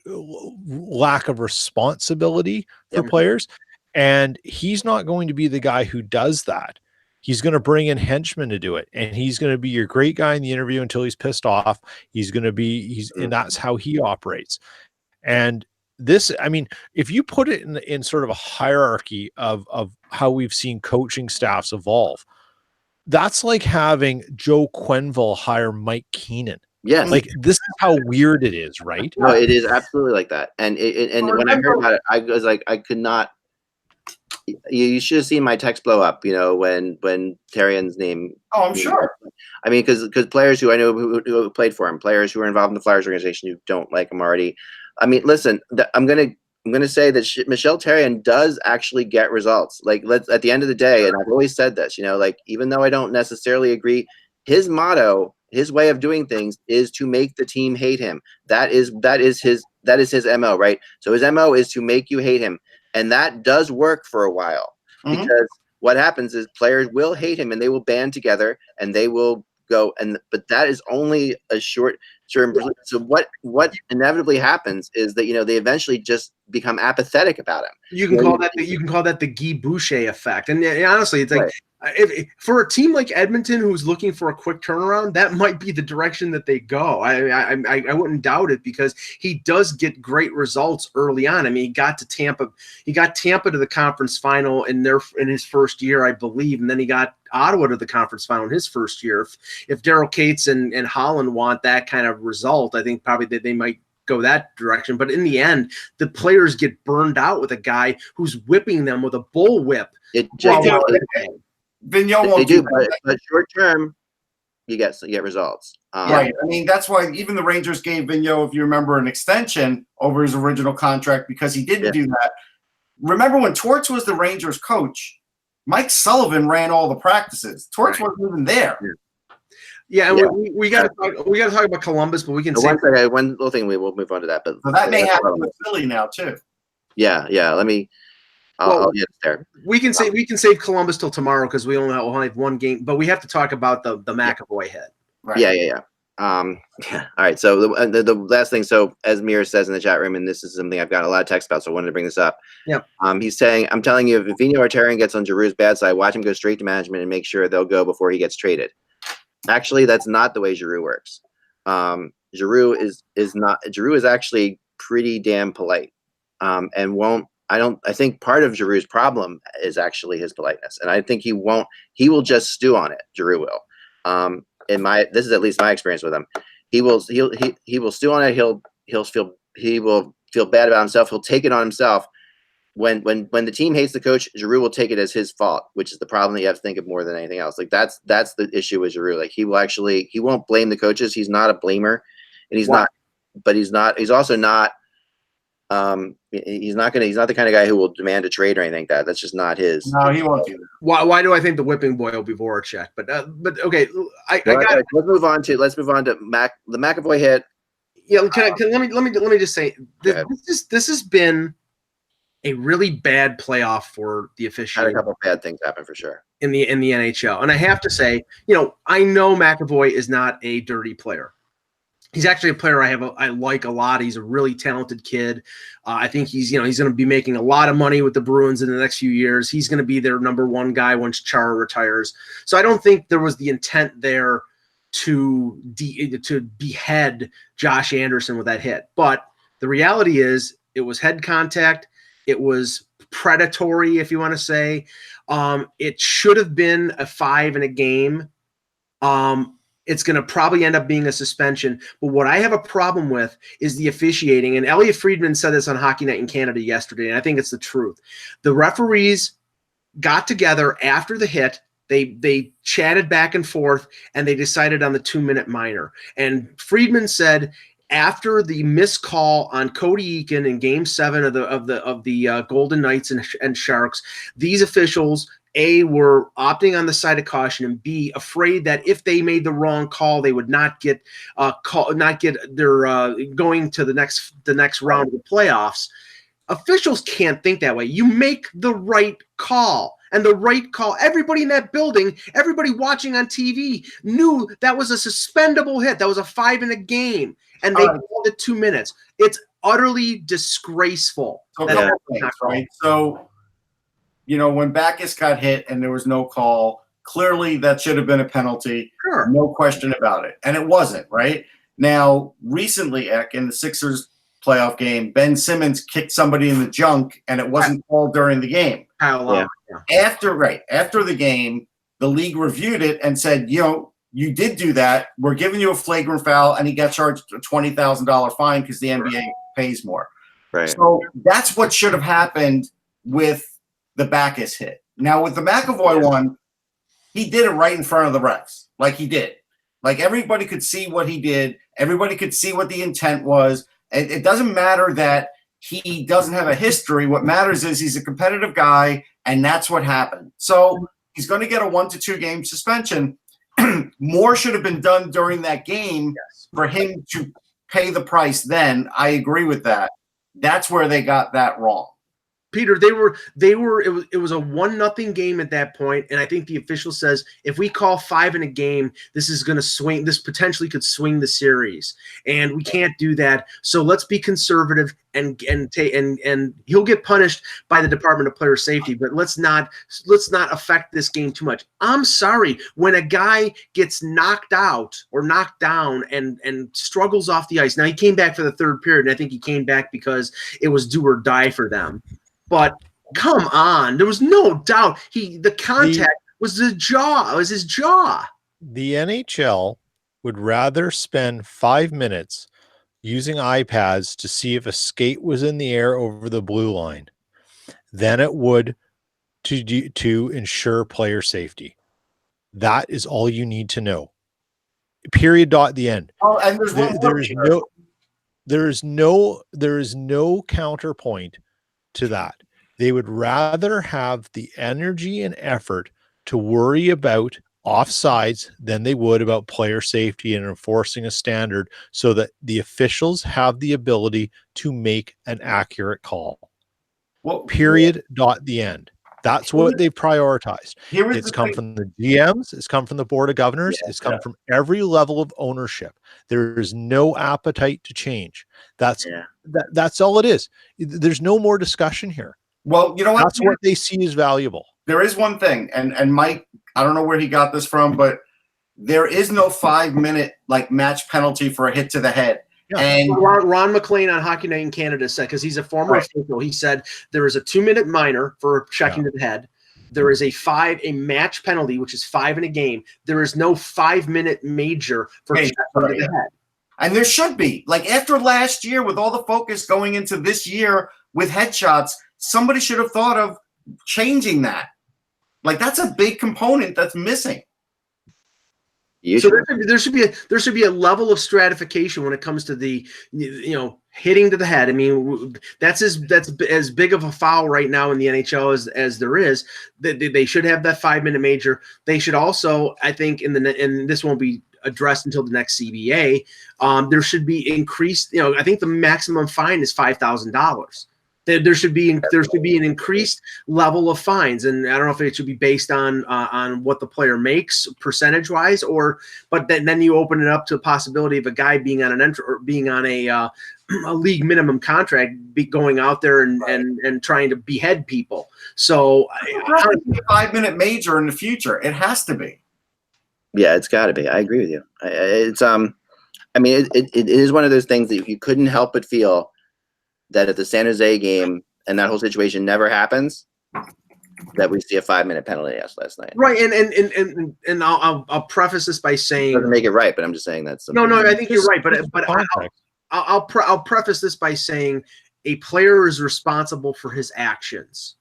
lack of responsibility for players. And he's not going to be the guy who does that. He's going to bring in henchmen to do it. And he's going to be your great guy in the interview until he's pissed off. He's going to be, and that's how he operates. And this, I mean, if you put it in sort of a hierarchy of how we've seen coaching staffs evolve, that's like having Joe Quenneville hire Mike Keenan. Yes. Like, this is how weird it is, right? No, it is absolutely like that. And when I heard about it, I was like, I could not. You should have seen my text blow up, when Therrien's name. Oh, I'm sure. I mean, because players who I know who played for him, players who are involved in the Flyers organization who don't like him already. I mean, listen, I'm gonna say that Michel Therrien does actually get results. Like, at the end of the day, and I've always said this, like, even though I don't necessarily agree, his motto, his way of doing things is to make the team hate him. That is his MO, right? So his MO is to make you hate him. And that does work for a while, because what happens is players will hate him and they will band together and they will go. But that is only a short term. So what inevitably happens is that, they eventually just become apathetic about him. You can call that the Guy Boucher effect. And honestly, it's like, if for a team like Edmonton who's looking for a quick turnaround, that might be the direction that they go. I wouldn't doubt it, because he does get great results early on. I mean, he got Tampa to the conference final in his first year, I believe, and then he got Ottawa to the conference final in his first year. If Daryl Cates and Holland want that kind of result, I think probably that they might go that direction. But in the end, the players get burned out with a guy who's whipping them with a bullwhip. Vigneault won't they do, but short term, you get results. Right. I mean, that's why even the Rangers gave Vigneault, if you remember, an extension over his original contract, because he didn't do that. Remember when Torts was the Rangers coach, Mike Sullivan ran all the practices. Torts wasn't even there. Yeah, and we got to talk about Columbus, but we can say one little thing. We will move on to that, but so that may happen with Philly now too. Yeah. Let me. I'll get there. We can save Columbus till tomorrow, because we'll only have one game, but we have to talk about the McAvoy hit. Right. Yeah. All right. So the last thing. So as Mir says in the chat room, and this is something I've got a lot of text about, so I wanted to bring this up. Yeah. He's saying, I'm telling you, if Vigneault or Therrien gets on Giroux's bad side, watch him go straight to management and make sure they'll go before he gets traded. Actually, that's not the way Giroux works. Giroux is actually pretty damn polite, and won't. I think part of Giroux's problem is actually his politeness, and I think he will just stew on it. Giroux will. This is at least my experience with him. He will stew on it. He will feel bad about himself. He'll take it on himself. When the team hates the coach, Giroux will take it as his fault, which is the problem that you have to think of more than anything else. Like, that's the issue with Giroux. Like, he won't blame the coaches. He's not a blamer, and he's also not. He's not the kind of guy who will demand a trade or anything like that. That's just not his. No, he won't do that. Why do I think the whipping boy will be Voracek? But okay, let's move on to the McAvoy hit. Yeah, let me just say this has been a really bad playoff for the officiating. Had a couple of bad things happen for sure in the NHL, and I have to say, I know McAvoy is not a dirty player. He's actually a player I like a lot. He's a really talented kid. I think he's going to be making a lot of money with the Bruins in the next few years. He's going to be their number one guy once Chara retires. So I don't think there was the intent there to behead Josh Anderson with that hit. But the reality is, it was head contact. It was predatory, if you want to say. It should have been a 5 in a game. It's going to probably end up being a suspension. But what I have a problem with is the officiating. And Elliot Friedman said this on Hockey Night in Canada yesterday, and I think it's the truth. The referees got together after the hit. They chatted back and forth, and they decided on the 2-minute minor. And Friedman said, after the missed call on Cody Eakin in Game 7 of the Golden Knights and Sharks, these officials A, were opting on the side of caution, and B, afraid that if they made the wrong call, they would not get their going to the next round of the playoffs. Officials can't think that way. You make the right call. And the right call, everybody in that building, everybody watching on TV knew that was a suspendable hit. That was a 5 in a game. And they called it 2 minutes. It's utterly disgraceful. Right? So, when Backus got hit and there was no call, clearly that should have been a penalty. Sure. No question about it. And it wasn't, right? Now, recently, in the Sixers playoff game, Ben Simmons kicked somebody in the junk, and it wasn't called during the game. After the game, the league reviewed it and said, you did do that. We're giving you a flagrant foul, and he got charged a $20,000 fine because the NBA pays more. Right. So that's what should have happened with the Backus hit. Now, with the McAvoy one, he did it right in front of the refs. Like he did. Like everybody could see what he did. Everybody could see what the intent was. It doesn't matter that he doesn't have a history. What matters is he's a competitive guy, and that's what happened. So he's going to get a 1 to 2 game suspension. More should have been done during that game for him to pay the price then. I agree with that. That's where they got that wrong. Peter, it was a 1-0 game at that point, and I think the official says if we call 5 in a game, this is going to swing. This potentially could swing the series, and we can't do that. So let's be conservative and he'll get punished by the Department of Player Safety, but let's not affect this game too much. I'm sorry, when a guy gets knocked out or knocked down and struggles off the ice. Now he came back for the third period, and I think he came back because it was do or die for them. But come on, there was no doubt the contact was his jaw. It was his jaw. The NHL would rather spend 5 minutes using iPads to see if a skate was in the air over the blue line than it would to ensure player safety. That is all you need to know. Period. The end. Oh, and there is no counterpoint to that. They would rather have the energy and effort to worry about offsides than they would about player safety and enforcing a standard so that the officials have the ability to make an accurate call. Period. The end. That's what they've prioritized. It's come from the GMs. It's come from the board of governors. It's come from every level of ownership. There is no appetite to change. That's all it is. There's no more discussion here. Well, you know what? That's what they see as valuable. There is one thing, and Mike, I don't know where he got this from, but there is no 5-minute match penalty for a hit to the head. Yeah. And Ron McLean on Hockey Night in Canada said, because he's a former official, he said there is a 2-minute minor for checking to the head. There is a match penalty, which is 5 in a game. There is no 5-minute major for checking to the head. And there should be. After last year, with all the focus going into this year with headshots, somebody should have thought of changing that. That's a big component that's missing. So there should be a level of stratification when it comes to the hitting to the head. I mean, that's as big of a foul right now in the NHL as there is. They should have that 5-minute major. They should also, I think, and this won't be addressed until the next CBA. There should be increased. I think the maximum fine is $5,000. There should be an increased level of fines, and I don't know if it should be based on what the player makes percentage wise, but then you open it up to the possibility of a guy being on a league minimum contract, going out there and trying to behead people. So a 5-minute major in the future, it has to be. Yeah, it's got to be. I agree with you. It's it is one of those things that you couldn't help but feel that if the San Jose game and that whole situation never happens, that we see a 5-minute penalty last night. Right, and I'll preface this by saying it doesn't make it right, but I'm just saying that's no. I think you're right, but I'll preface this by saying a player is responsible for his actions.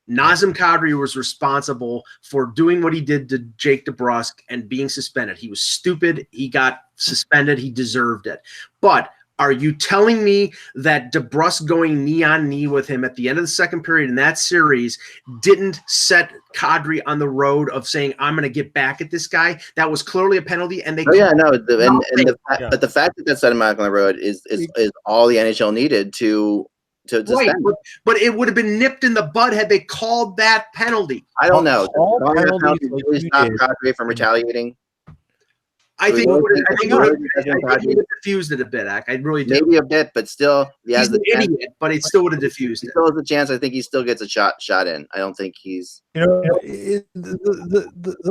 Nazem Kadri was responsible for doing what he did to Jake DeBrusk and being suspended. He was stupid. He got suspended. He deserved it. But Are you telling me that DeBrusque going knee on knee with him at the end of the second period in that series didn't set Kadri on the road of saying, I'm going to get back at this guy? That was clearly a penalty. And they but the fact that set him out on the road is all the NHL needed to right, but it would have been nipped in the bud had they called that penalty. I don't know. Really stop Kadri from retaliating. I think it would have diffused it a bit. I really do. Maybe a bit, but still, he's an idiot. But it still would have diffused it. Still has a chance. I think he still gets a shot in. I don't think he's. The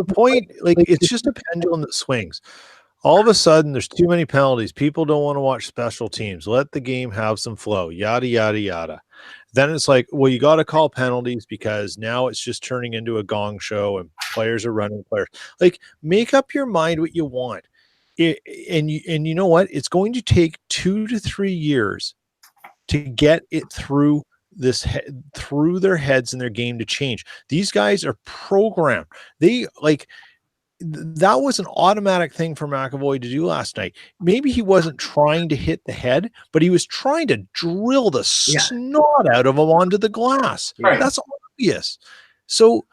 point, like, it's just a pendulum that swings. All of a sudden, there's too many penalties. People don't want to watch special teams. Let the game have some flow. Yada yada yada. Then it's like, well, you got to call penalties because now it's just turning into a gong show and players are running players. Like, make up your mind what you want. And you know what? It's going to take 2 to 3 years to get it through through their heads and their game to change. These guys are programmed. That was an automatic thing for McAvoy to do last night. Maybe he wasn't trying to hit the head, but he was trying to drill the snot out of him onto the glass. Right. That's obvious. So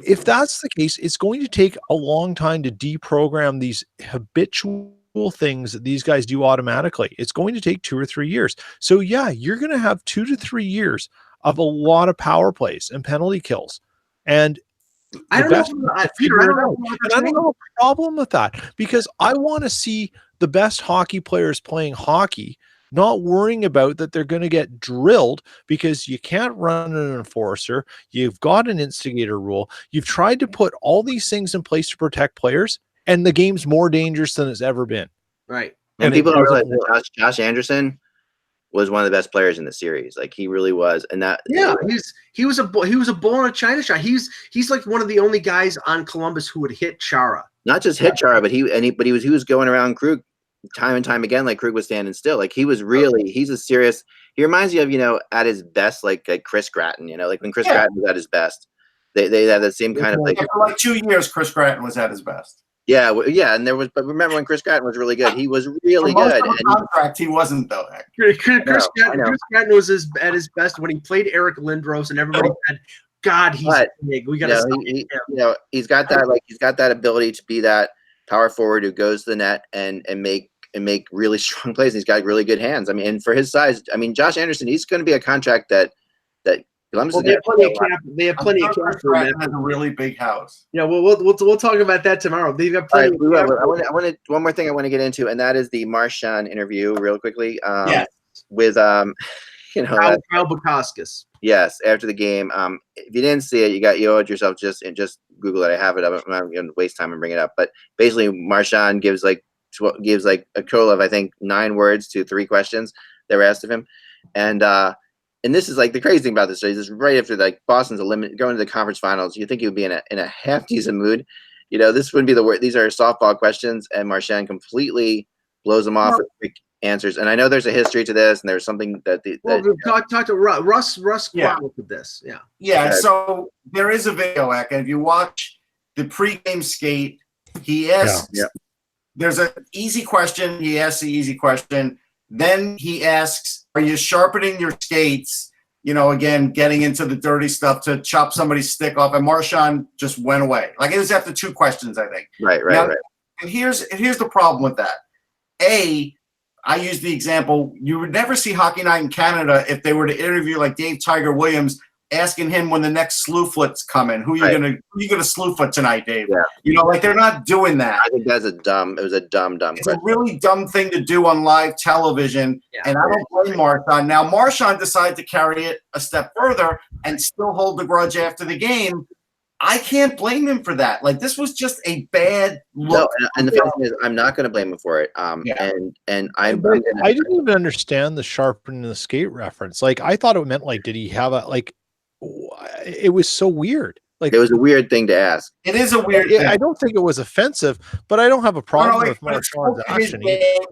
if that's the case, it's going to take a long time to deprogram these habitual things that these guys do automatically. It's going to take 2 or 3 years. So yeah, you're going to have 2 to 3 years of a lot of power plays and penalty kills. And I don't know a problem with that, because I want to see the best hockey players playing hockey, not worrying about that they're going to get drilled because you can't run an enforcer. You've got an instigator rule. You've tried to put all these things in place to protect players, and the game's more dangerous than it's ever been. Right. And people don't realize that Josh Anderson was one of the best players in the series. Like, he really was. And that, he was a bull in a china shop. He's like one of the only guys on Columbus who would hit Chara. Not just hit Chara, but he was going around Krug time and time again. Like, Krug was standing still. Like, he's a serious. He reminds me of, at his best, like Chris Gratton. Like when Chris Gratton was at his best, they have the same kind of like. For like 2 years, Chris Gratton was at his best. Yeah, and but remember when Chris Gratton was really good? He was really good. Contract, he wasn't though. Chris Gratton was at his best when he played Eric Lindros, and everybody said, "God, he's big. We got to." He's got that ability to be that power forward who goes to the net and make really strong plays. He's got really good hands. I mean, and for his size, I mean, Josh Anderson, he's going to be a contract that. Well, they have plenty of cap for him. Has a really big house. Yeah, we'll talk about that tomorrow. They've got plenty. I want one more thing I want to get into, and that is the Marchand interview, real quickly. With Kyle Bukauskas. Yes, after the game. If you didn't see it, you owe it yourself. Just Google it. I have it. I'm not going to waste time and bring it up. But basically, Marchand gives like a total of, I think, 9 words to 3 questions that were asked of him, and this is like the crazy thing about this. This is right after like Boston's going to the conference finals. You think he would be in a half decent mood. This wouldn't be the word. These are softball questions, and Marchand completely blows them off with quick answers. And I know there's a history to this, and there's something that talk to Russ with this. Yeah. So there is a video, and if you watch the pregame skate, he asks. Yeah. There's an easy question. He asks the easy question. Then he asks, are you sharpening your skates? Again, getting into the dirty stuff to chop somebody's stick off. And Marchand just went away. Like, it was after 2 questions, I think. Right. And here's the problem with that. I use the example, you would never see Hockey Night in Canada if they were to interview like Dave Tiger Williams, asking him when the next slew foot's coming. Who you gonna slew foot tonight, Dave? Yeah. Like, they're not doing that. I think it was a dumb question. It's a really dumb thing to do on live television, and I don't blame Marchand. Now, Marchand decided to carry it a step further and still hold the grudge after the game. I can't blame him for that. Like, this was just a bad look. No, and the thing is, I'm not going to blame him for it. I didn't even understand the sharpening the skate reference. Like, I thought it meant like, did he have it was so weird. Like, it was a weird thing to ask. It is a weird thing. I don't think it was offensive, but I don't have a problem with Marchand's action.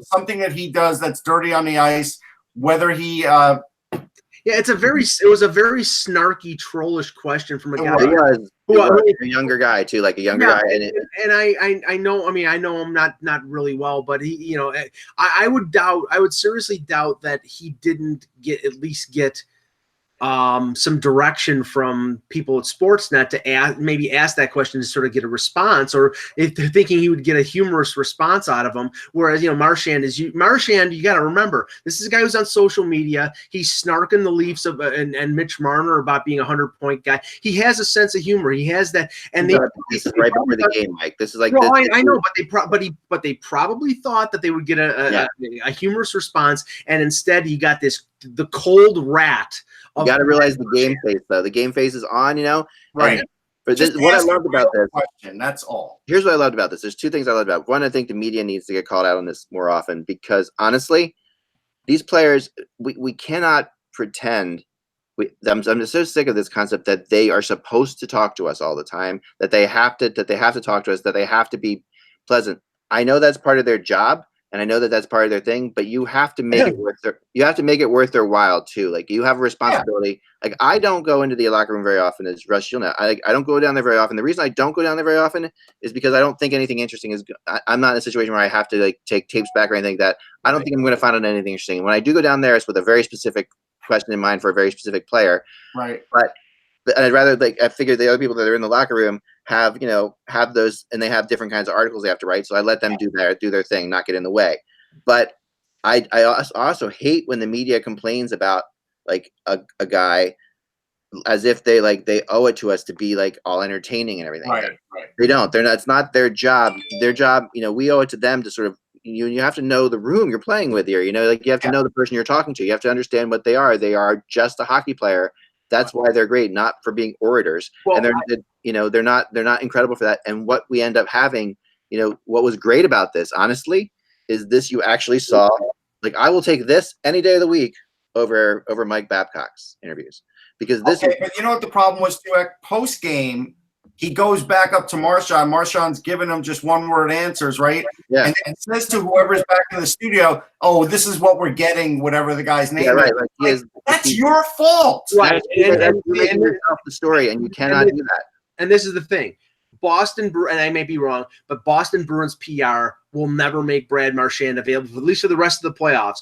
Something that he does that's dirty on the ice, whether he it was a very snarky, trollish question from a guy. A younger guy too, like a younger guy. And I know. I mean, I know him not really well, but he, I would seriously doubt that he didn't at least get some direction from people at Sportsnet to maybe ask that question to sort of get a response, or if they're thinking he would get a humorous response out of them. Whereas, Marchand, you got to remember, this is a guy who's on social media. He's snarking the Leafs and Mitch Marner about being 100-point guy. He has a sense of humor. He has that. And this is right before the game, Mike. This is like, I know, but they probably thought that they would get a humorous response, and instead he got the cold rat. You got to realize the game face, though. The game face is on, Right. But what I loved about this question, that's all. Here's what I loved about this. There's two things I loved about it. One, I think the media needs to get called out on this more often, because honestly, these players, we cannot pretend. I'm just so sick of this concept that they are supposed to talk to us all the time, that they have to talk to us, that they have to be pleasant. I know that's part of their job. And I know that that's part of their thing, but you have to make it worth their while too. Like, you have a responsibility. Yeah. Like, I don't go into the locker room very often, as Rush, you'll know. I don't go down there very often. The reason I don't go down there very often is because I don't think anything interesting is. I'm not in a situation where I have to take tapes back or anything like that. I don't think I'm going to find out anything interesting. When I do go down there, it's with a very specific question in mind for a very specific player. Right. But I'd rather, I figure the other people that are in the locker room have those, and they have different kinds of articles they have to write. So I let them do their thing, not get in the way. But I also hate when the media complains about a guy as if they owe it to us to be all entertaining and everything. Right. They don't. They're not. It's not their job. Their job, we owe it to them to sort of. You have to know the room you're playing with here. You have to know the person you're talking to. You have to understand what they are. They are just a hockey player. That's why they're great, not for being orators. Well, and they're not incredible for that. And what we end up having, what was great about this, honestly, is this. You actually saw, I will take this any day of the week over Mike Babcock's interviews, because this. Okay, but you know what the problem was too? Post game, he goes back up to Marchand. Marchand's giving him just one-word answers, right? Yeah. And says to whoever's back in the studio, "Oh, this is what we're getting." Whatever the guy's name is. That's your fault. Right. And yourself the story, and you cannot do that. And this is the thing. Boston, and I may be wrong, but Boston Bruins PR will never make Brad Marchand available, at least for the rest of the playoffs.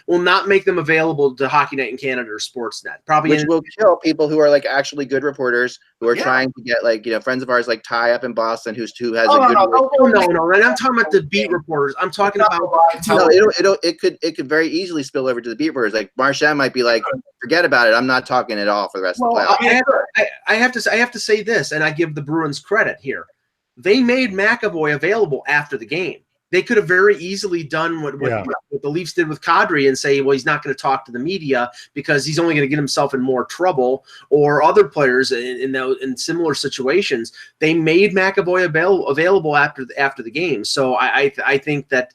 Will not make them available to Hockey Night in Canada or Sportsnet. Probably, which will kill people who are actually good reporters who are trying to get friends of ours Ty up in Boston who has a good. No. And I'm talking about the beat reporters. I'm talking about. No, it could very easily spill over to the beat reporters. Marchand might be forget about it. I'm not talking at all for the rest of the playoffs. I have to say this, and I give the Bruins credit here. They made McAvoy available after the game. They could have very easily done what the Leafs did with Kadri and say, well, he's not going to talk to the media because he's only going to get himself in more trouble, or other players in similar situations. They made McAvoy available after the game. So I think that,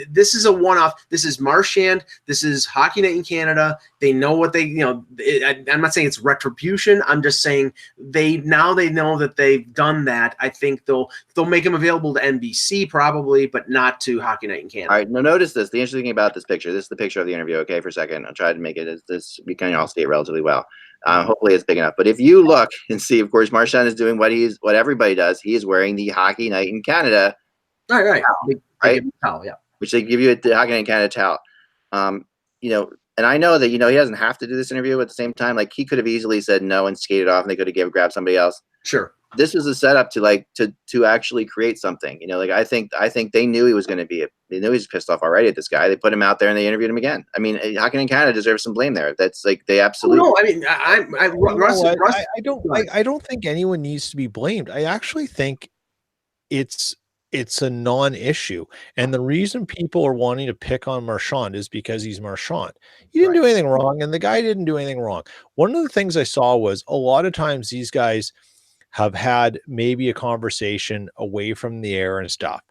this is a one-off. This is Marchand. This is Hockey Night in Canada. They know what they, I'm not saying it's retribution. I'm just saying they know that they've done that. I think they'll make him available to NBC probably, but not to Hockey Night in Canada. All right. Now notice this. The interesting thing about this picture. This is the picture of the interview. Okay, for a second, I'll try to make it as this. We can all see it relatively well. Hopefully it's big enough. But if you look and see, of course, Marchand is doing what everybody does. He is wearing the Hockey Night in Canada. Right. Towel, yeah. Which they give you at the Hockey Night in Canada towel. And I know that he doesn't have to do this interview at the same time. He could have easily said no and skated off, and they could have grabbed somebody else. Sure. This was a setup to actually create something. I think they knew he was going to be. They knew he was pissed off already at this guy. They put him out there and they interviewed him again. I mean, Hockey in Canada deserves some blame there. That's they absolutely. No, I mean, I don't think anyone needs to be blamed. I actually think it's a non-issue, and the reason people are wanting to pick on Marchand is because he's Marchand. He didn't do anything wrong, and the guy didn't do anything wrong. One of the things I saw was a lot of times these guys have had maybe a conversation away from the air and stuff,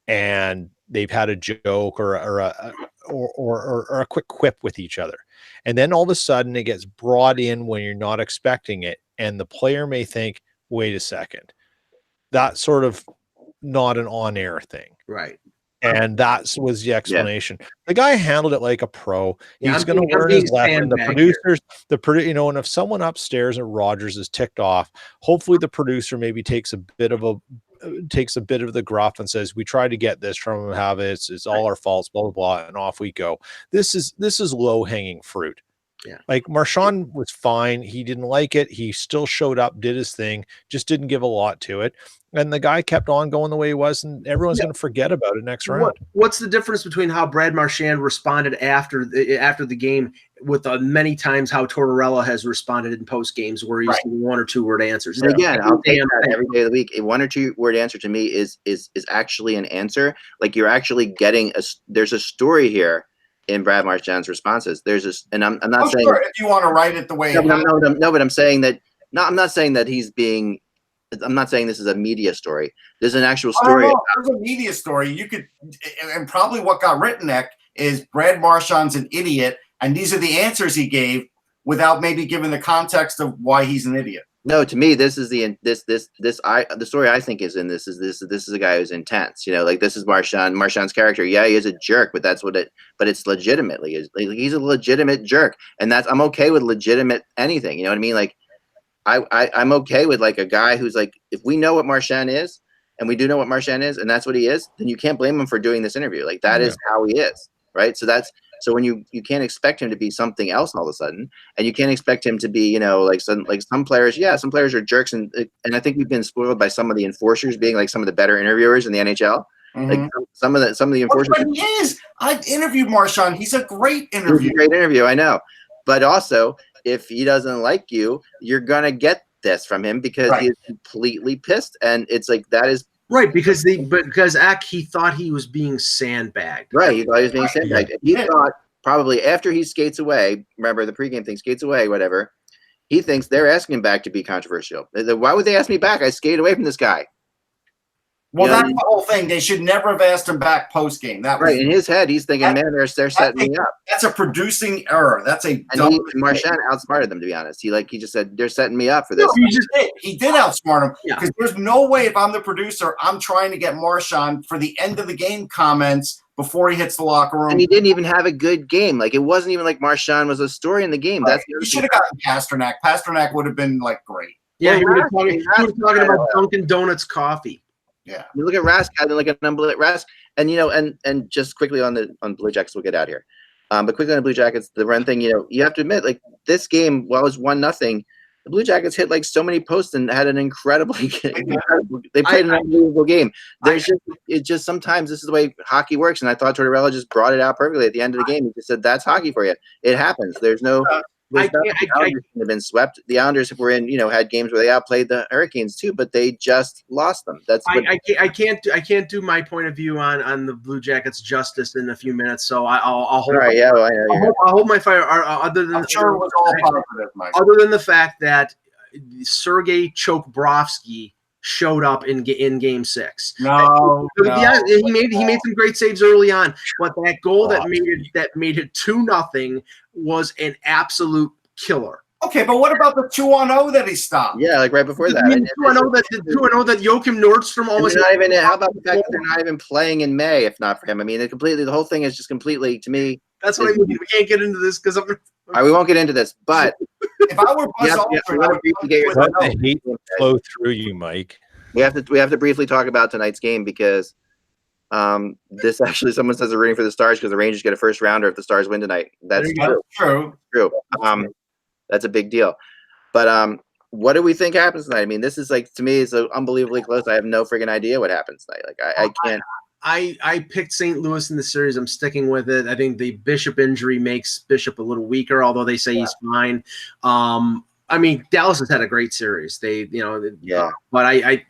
and they've had a joke or a quick quip with each other, and then all of a sudden it gets brought in when you're not expecting it, and the player may think, "Wait a second, that sort of not an on-air thing," right? And that was the explanation. The guy handled it like a pro. He's going to learn his lesson. The producers, and if someone upstairs at Rogers is ticked off, hopefully the producer maybe takes a bit of the gruff and says, we tried to get this from him, have it, it's all our faults, blah blah blah, and off we go. This is low hanging fruit. Yeah, like Marchand was fine. He didn't like it. He still showed up, did his thing, just didn't give a lot to it. And the guy kept on going the way he was, and everyone's going to forget about it next round. What's the difference between how Brad Marchand responded after the game with many times how Tortorella has responded in post games where he's giving 1 or 2 word answers? And again, I'll take that every day of the week. A 1 or 2 word answer to me is actually an answer. Like you're actually getting there's a story here in Brad Marchand's responses. And I'm not saying if you want to write it the way no, but I'm saying that I'm not saying that he's being. I'm not saying this is a media story. There's an actual story. There's a media story. You could, and probably what got written neck is Brad Marchand's an idiot, and these are the answers he gave without maybe giving the context of why he's an idiot. No, to me, this is the story I think is in this is a guy who's intense. Like this is Marchand's character. Yeah, he is a jerk, but but it's legitimately he's a legitimate jerk, and I'm okay with legitimate anything. You know what I mean? Like I'm okay with like a guy who's like, if we know what Marchand is, and we do know what Marchand is, and that's what he is, then you can't blame him for doing this interview. Like that is how he is, right? So when you can't expect him to be something else all of a sudden, and you can't expect him to be, like some players. Yeah, some players are jerks, and I think we've been spoiled by some of the enforcers being like some of the better interviewers in the NHL. Mm-hmm. Like some of the enforcers. But he is. I've interviewed Marchand. He's a great interview. He's a great interview, I know. But also, if he doesn't like you, you're gonna get this from him because he is completely pissed, and it's like that is. Right, because he thought he was being sandbagged. Right, he thought he was being sandbagged. He thought probably after he skates away, remember the pregame thing, skates away, whatever, he thinks they're asking him back to be controversial. Why would they ask me back? I skated away from this guy. Well, that's the whole thing. They should never have asked him back post game. That was in his head. He's thinking, man, they're setting me up. That's a producing error. That's a dumb. Marchand outsmarted them, to be honest. He just said they're setting me up for this. No, he did outsmart him because there's no way if I'm the producer, I'm trying to get Marchand for the end of the game comments before he hits the locker room. And he didn't even have a good game. Like it wasn't even like Marchand was a story in the game. Right. He should have gotten Pasternak. Pasternak would have been like great. Yeah, he was talking about Dunkin' Donuts coffee. Yeah, you look at Rask, and look at Rask, and and just quickly on Blue Jackets, we'll get out here. But quickly on the Blue Jackets, the run thing, you have to admit, like this game, while it was 1-0, the Blue Jackets hit like so many posts and had an incredibly they played an unbelievable game. It's just sometimes this is the way hockey works, and I thought Tortorella just brought it out perfectly at the end of the game. He just said, "That's hockey for you. It happens. There's no." The Islanders have been swept. The Islanders were had games where they outplayed the Hurricanes too, but they just lost them. I can't do my point of view on the Blue Jackets justice in a few minutes. So I'll hold. All right, I'll hold my fire. Other than I'm sure it was all positive, Mike. Other than the fact that Sergei Chokbrovsky showed up in Game 6. No. Yeah, he made some great saves early on, but that goal that made it 2-0 was an absolute killer. Okay, but what about the 2-0 that he stopped? Yeah, like right before that. 2-0 that Joachim Nordstrom almost. Not even. How about the fact that they're not even playing in May? If not for him, I mean, the whole thing is just completely to me. That's what I mean. We can't get into this because we won't get into this. But if I were Buzz Aldrin, let the hate flow through you, Mike. We have to briefly talk about tonight's game because this actually someone says they're rooting for the Stars because the Rangers get a first rounder if the Stars win tonight. That's true. That's a big deal. But what do we think happens tonight? I mean, this is like to me, it's unbelievably close. I have no friggin' idea what happens tonight. Like I can't. I picked St. Louis in the series. I'm sticking with it. I think the Bishop injury makes Bishop a little weaker, although they say he's fine. I mean, Dallas has had a great series. But I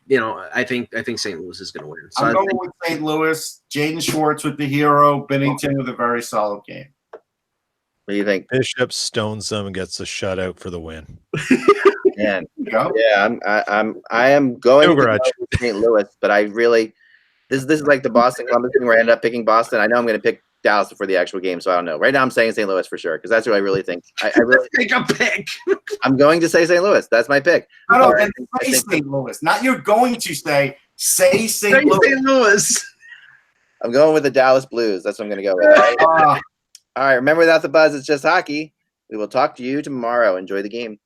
think St. Louis is going to win. So I'm going with St. Louis. Jaden Schwartz with the hero. Bennington with a very solid game. What do you think? Bishop stones them and gets a shutout for the win. Man, I am going to St. Louis, but I really this is like the Boston Columbus thing where I end up picking Boston. I know I'm going to pick Dallas before the actual game, so I don't know. Right now, I'm saying St. Louis for sure because that's who I really think. I really take a pick. I'm going to say St. Louis. That's my pick. No, and say St. Louis. Not you're going to say St. Louis. St. Louis. I'm going with the Dallas Blues. That's what I'm going to go with. All right. Remember, without the buzz, it's just hockey. We will talk to you tomorrow. Enjoy the game.